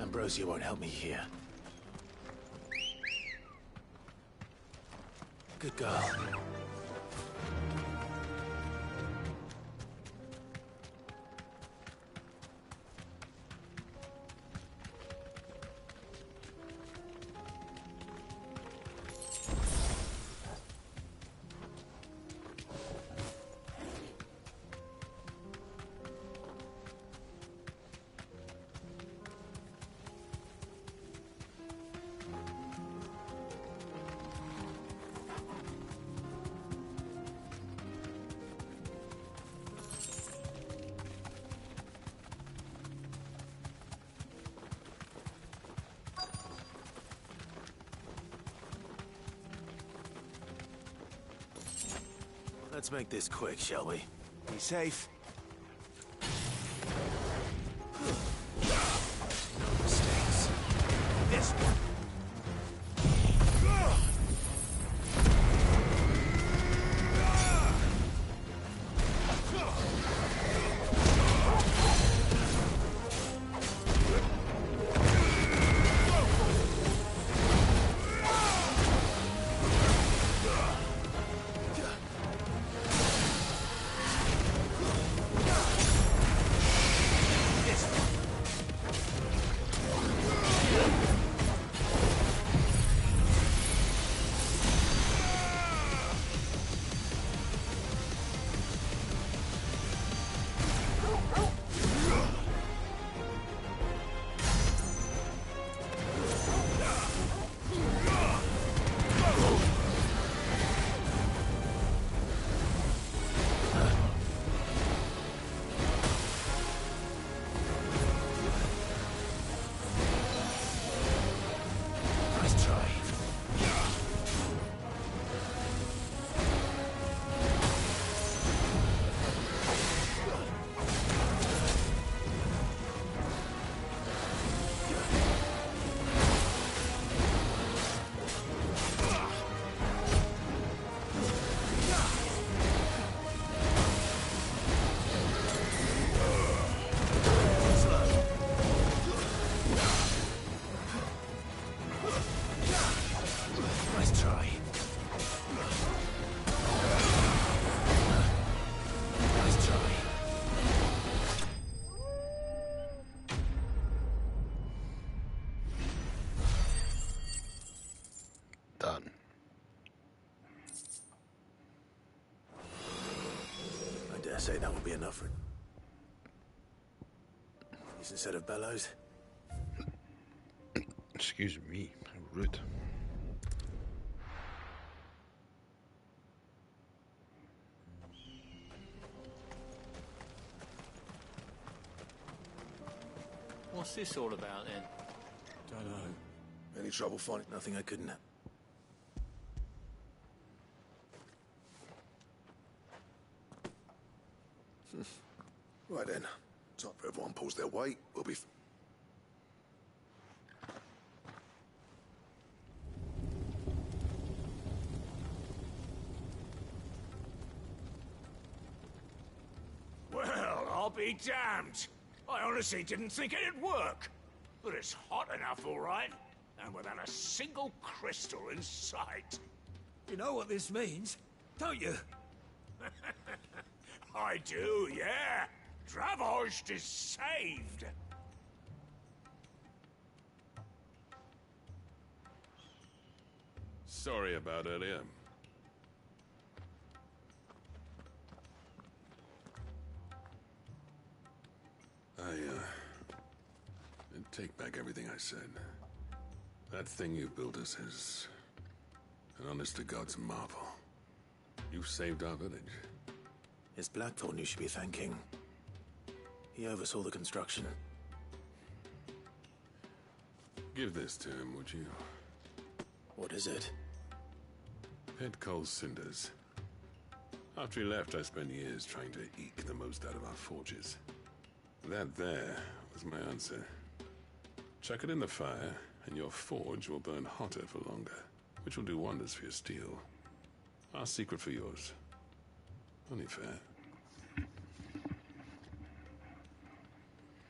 Ambrosia won't help me here. Good girl. Let's make this quick, shall we? Be safe. No mistakes. This one. say that would be enough for... Use a set of bellows? Excuse me, how rude. What's this all about then? Don't know. Any trouble finding? Nothing I couldn't... Right then. Time for everyone pulls their weight. We'll be... Well, I'll be damned. I honestly didn't think it'd work. But it's hot enough, all right. And without a single crystal in sight. You know what this means, don't you? I do, yeah. Dravost is saved. Sorry about earlier. Take back everything I said. That thing you built us is an honest-to-God's marvel. You saved our village. It's Blackthorn you should be thanking. He oversaw the construction. Give this to him, would you? What is it? Pet Cole's cinders. After he left, I spent years trying to eke the most out of our forges. That there was my answer. Chuck it in the fire, and your forge will burn hotter for longer, which will do wonders for your steel. Our secret for yours. Only fair.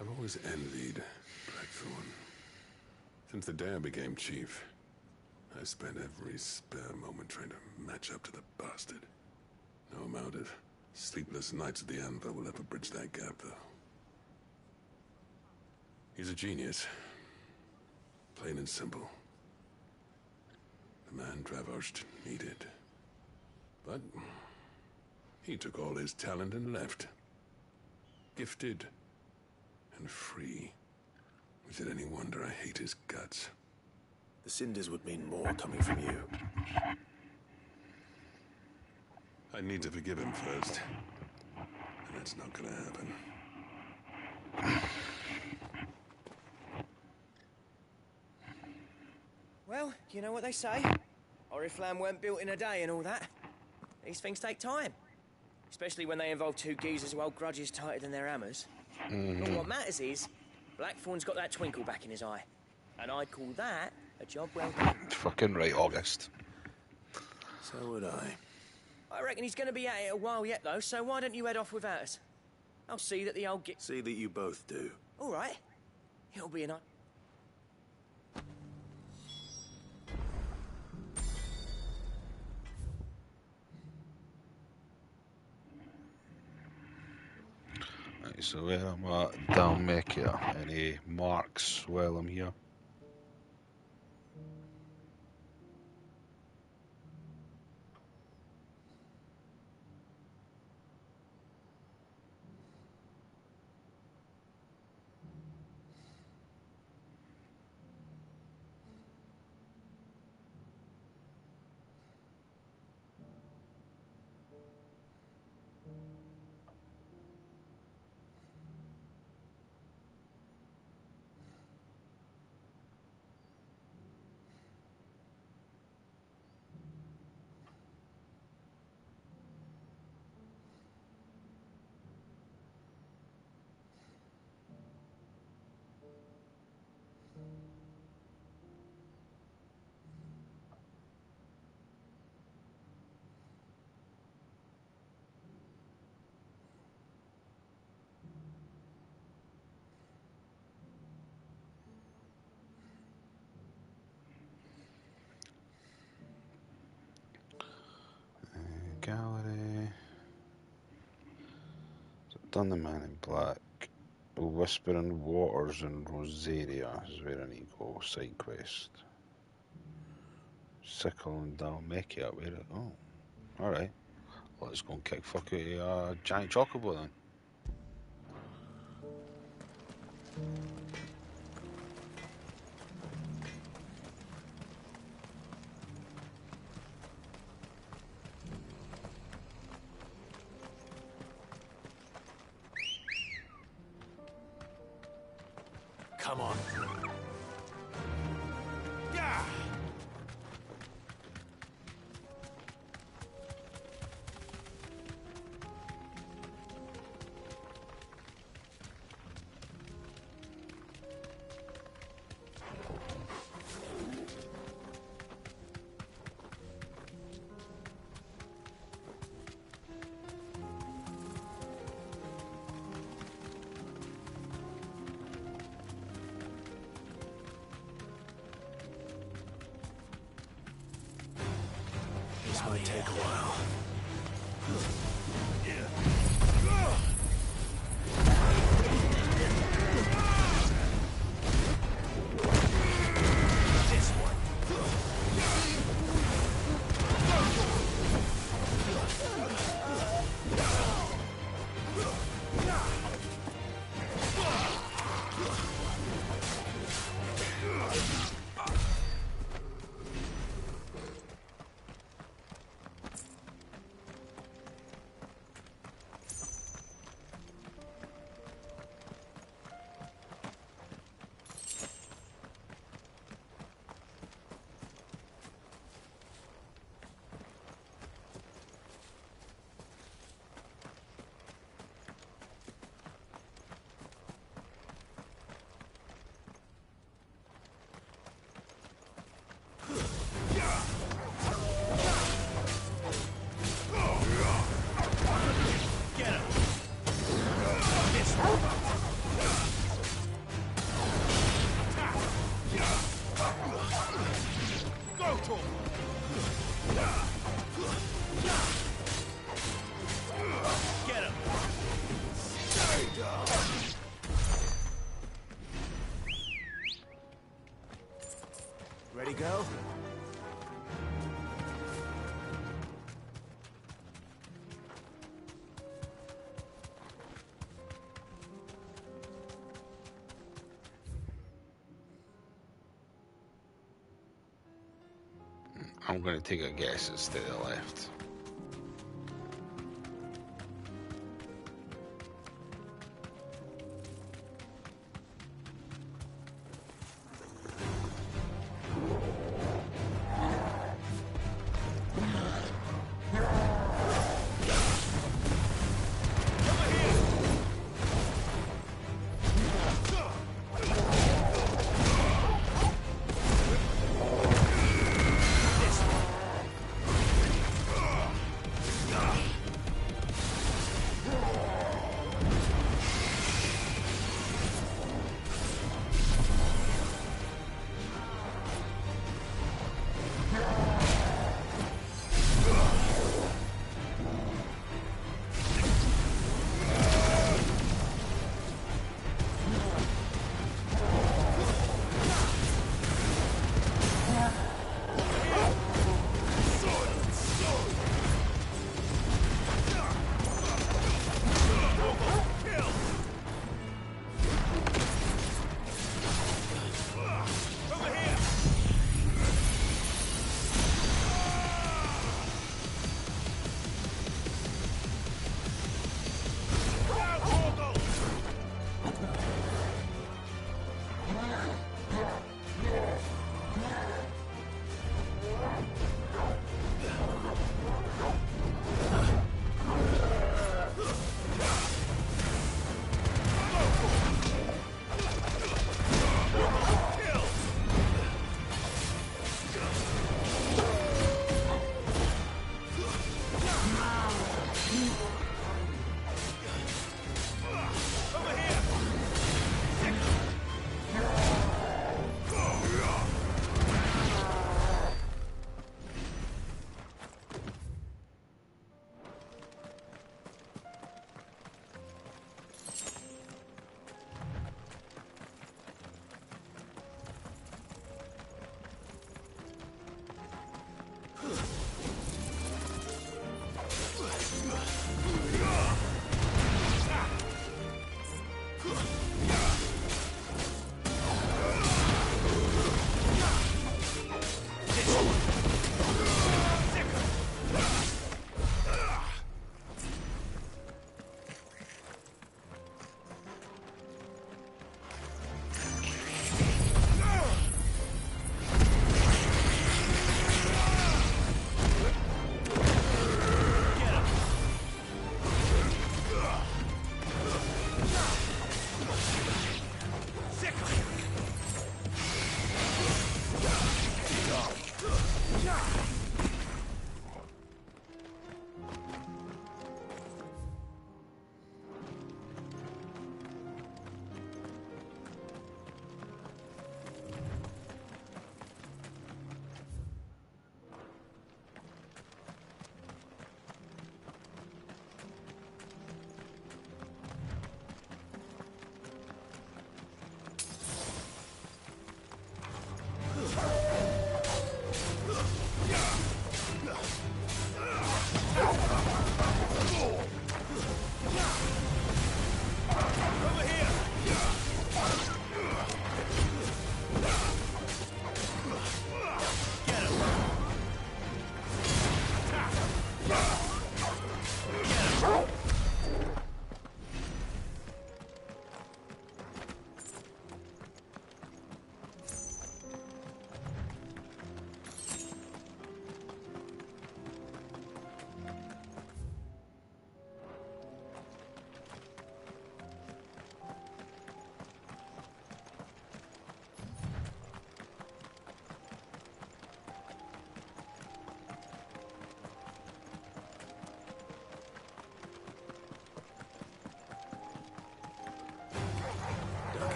I've always envied Blackthorn. Since the day I became chief, I spent every spare moment trying to match up to the bastard. No amount of sleepless nights at the anvil will ever bridge that gap, though. He's a genius. Plain and simple. The man Dravost needed. But he took all his talent and left. Gifted and free. Is it any wonder I hate his guts? The cinders would mean more coming from you. I need to forgive him first. And that's not gonna happen. Well, you know what they say. Oriflamme weren't built in a day and all that. These things take time. Especially when they involve two geezers who hold grudges tighter than their hammers. But what matters is, Blackthorn's got that twinkle back in his eye. And I'd call that a job well done. Fucking right, August. So would I. I reckon he's going to be at it a while yet, though, so why don't you head off without us? I'll see that the old git... See that you both do. All right. It'll be a night. Right, so where am I at Dalmekia? Any marks while I'm here? Gallery. So done the Man in Black. Whispering Waters in Rosaria is where I need to go. Side quest. Sickle and Dalmekia. Where? Oh, all right. Let's go and kick fuck out of a giant chocobo then. Come on. Yeah. This might take a while. This one. Ready, go? I'm going to take a guess it's to the left.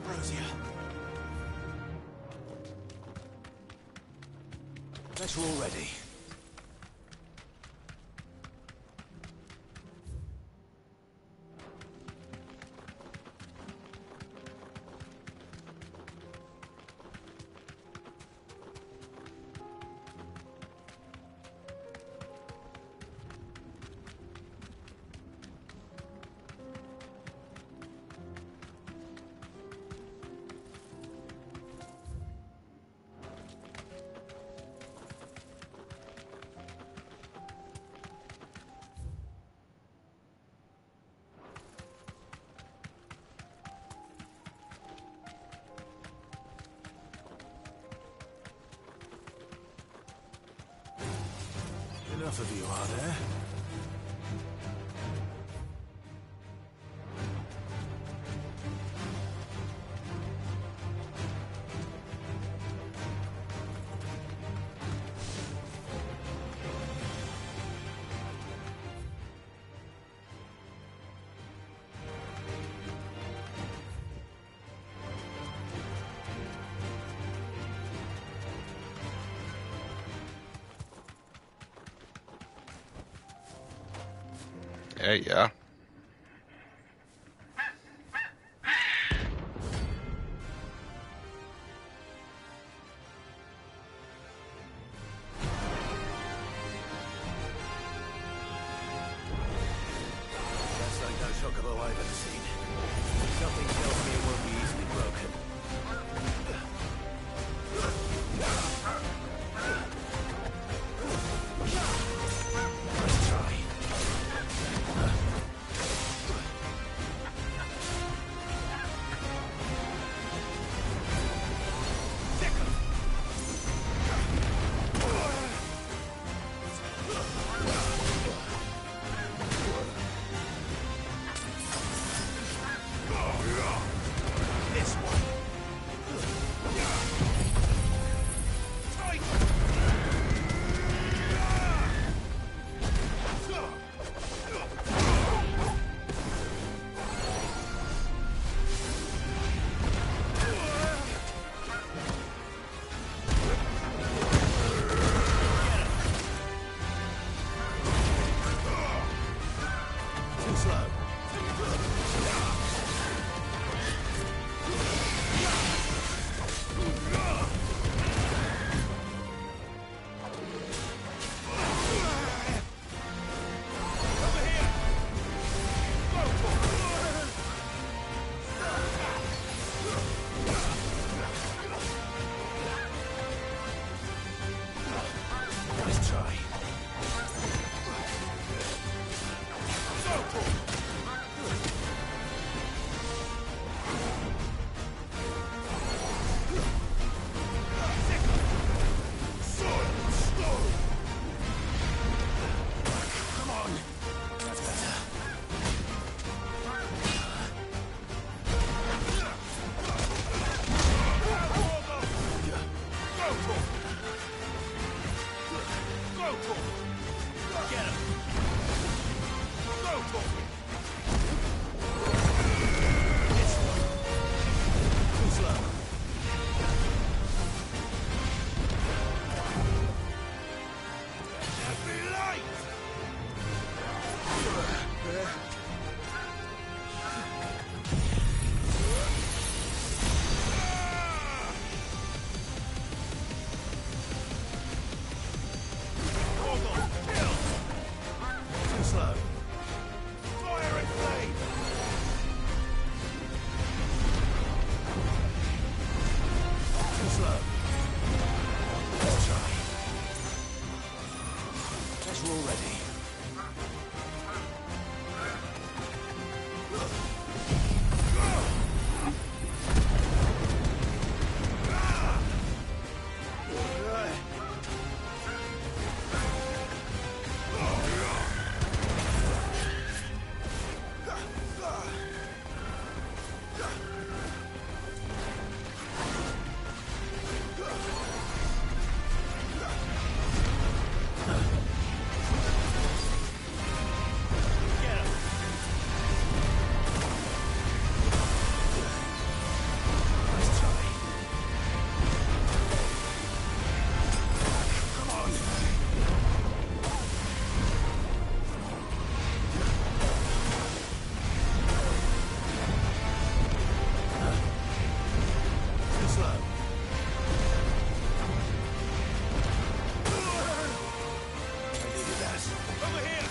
Ambrosia. Bet we're all ready. Enough of you, are there? Yeah. That's like no shock of a I've ever seen. Something tells me it won't be easily broken. Let's try.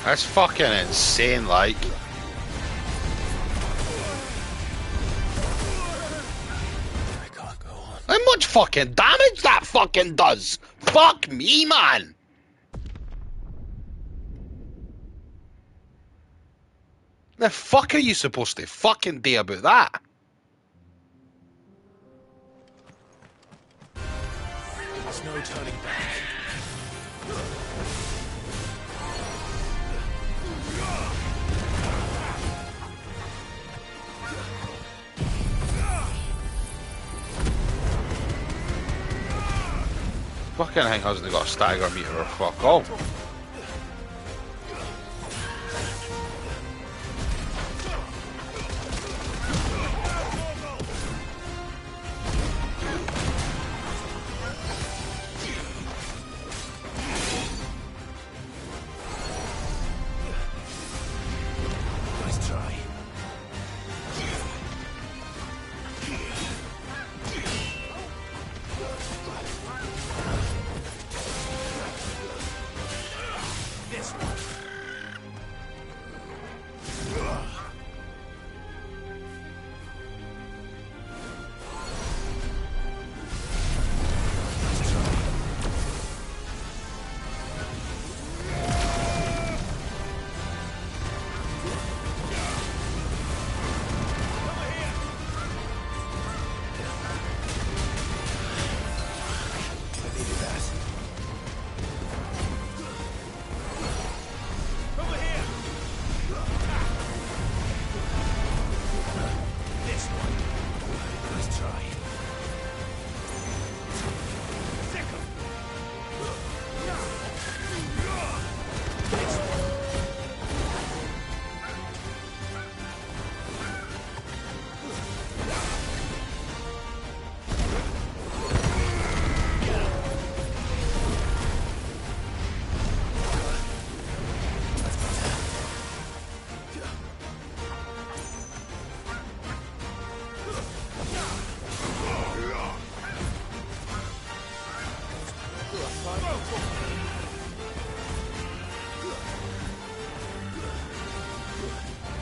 That's fucking insane, like. How much fucking damage that fucking does? Fuck me, man! The fuck are you supposed to fucking do about that? There's no turning back. Fucking thing hasn't got a stagger meter or fuck all. Nice try. This one.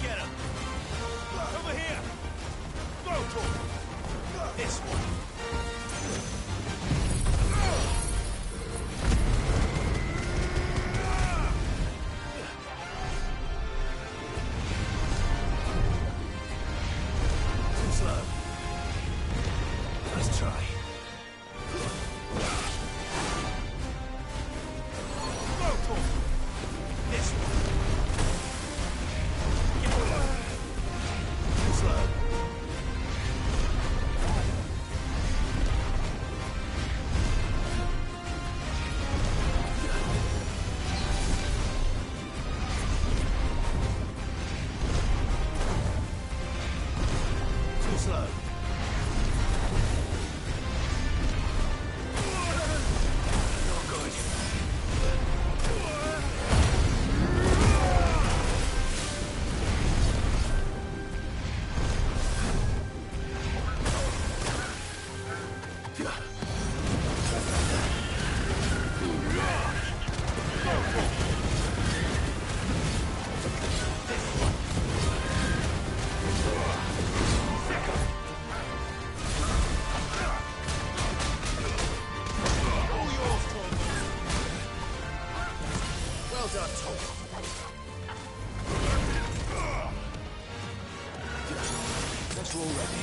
Get him! Over here! Go to him! This one! Too slow. Nice try. Go to him! This one! Too slow. Too slow. Not good. Well done, Tom. Guess we're all ready.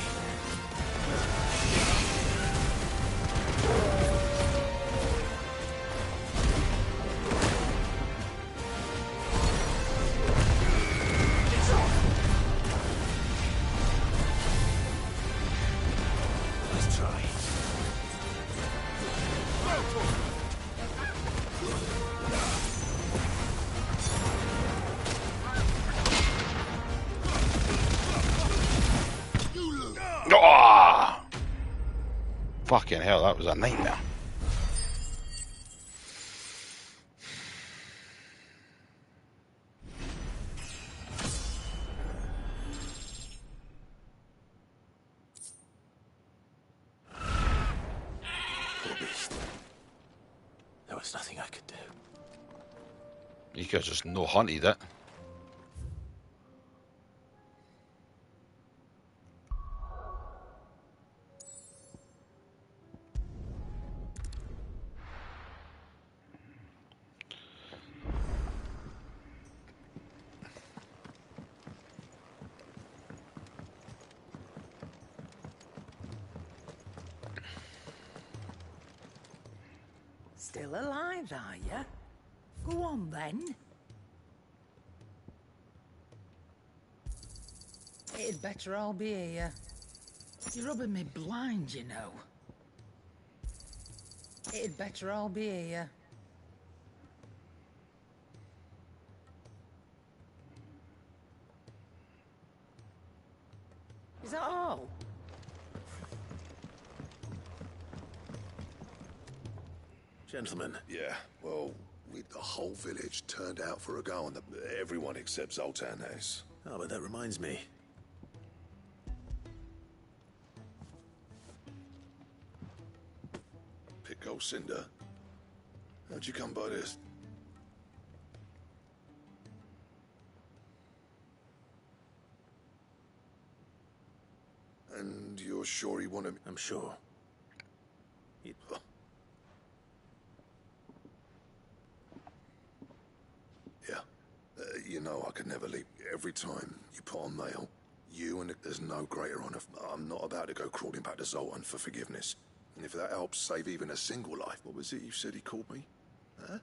Nice try. Oh! Fucking hell, that was a nightmare. Poor beast. There was nothing I could do. You could just no hunted it. Still alive, are you? Go on, then. It'd better all be here. You're rubbing me blind, you know. It'd better all be here. Is that all? Gentlemen. Yeah, well, the whole village turned out for a go, and everyone except Zoltan has. Oh, but that reminds me. Pico Cinder. How'd you come by this? And you're sure he wanted me? I'm sure. Yeah. You know I could never leave. Every time you put on mail, you and there's no greater honor. I'm not about to go crawling back to Zoltan for forgiveness. And if that helps save even a single life, what was it you said he called me? Huh?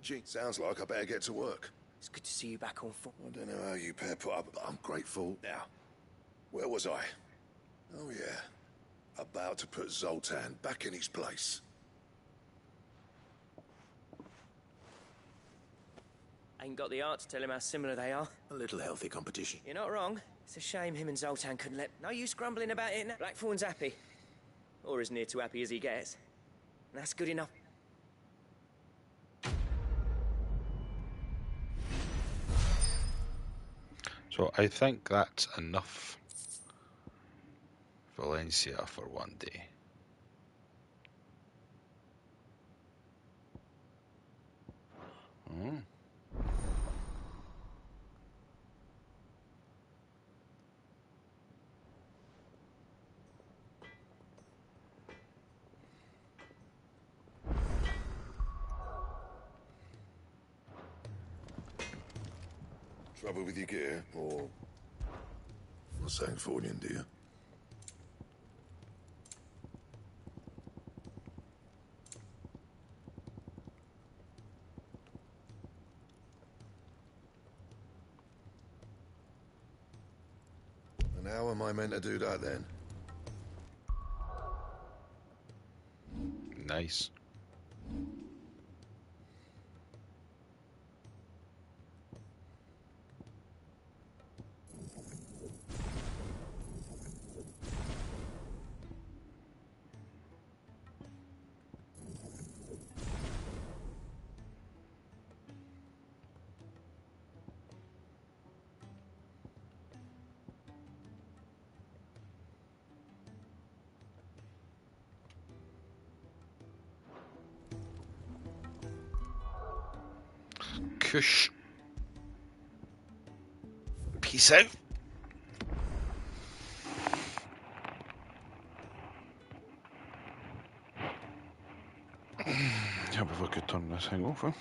Gee, sounds like I better get to work. It's good to see you back on foot. I don't know how you pair put up, but I'm grateful. Now, where was I? Oh yeah, about to put Zoltan back in his place. Ain't got the art to tell him how similar they are. A little healthy competition. You're not wrong. It's a shame him and Zoltan couldn't let... No use grumbling about it now. Blackthorn's happy. Or as near to happy as he gets. And that's good enough. So I think that's enough Valencia for one day. Hmm. Trouble with your gear, or... Not saying Fordian, do you? And how am I meant to do that, then? Nice. Kush. Peace out. Hope if I could turn this thing over.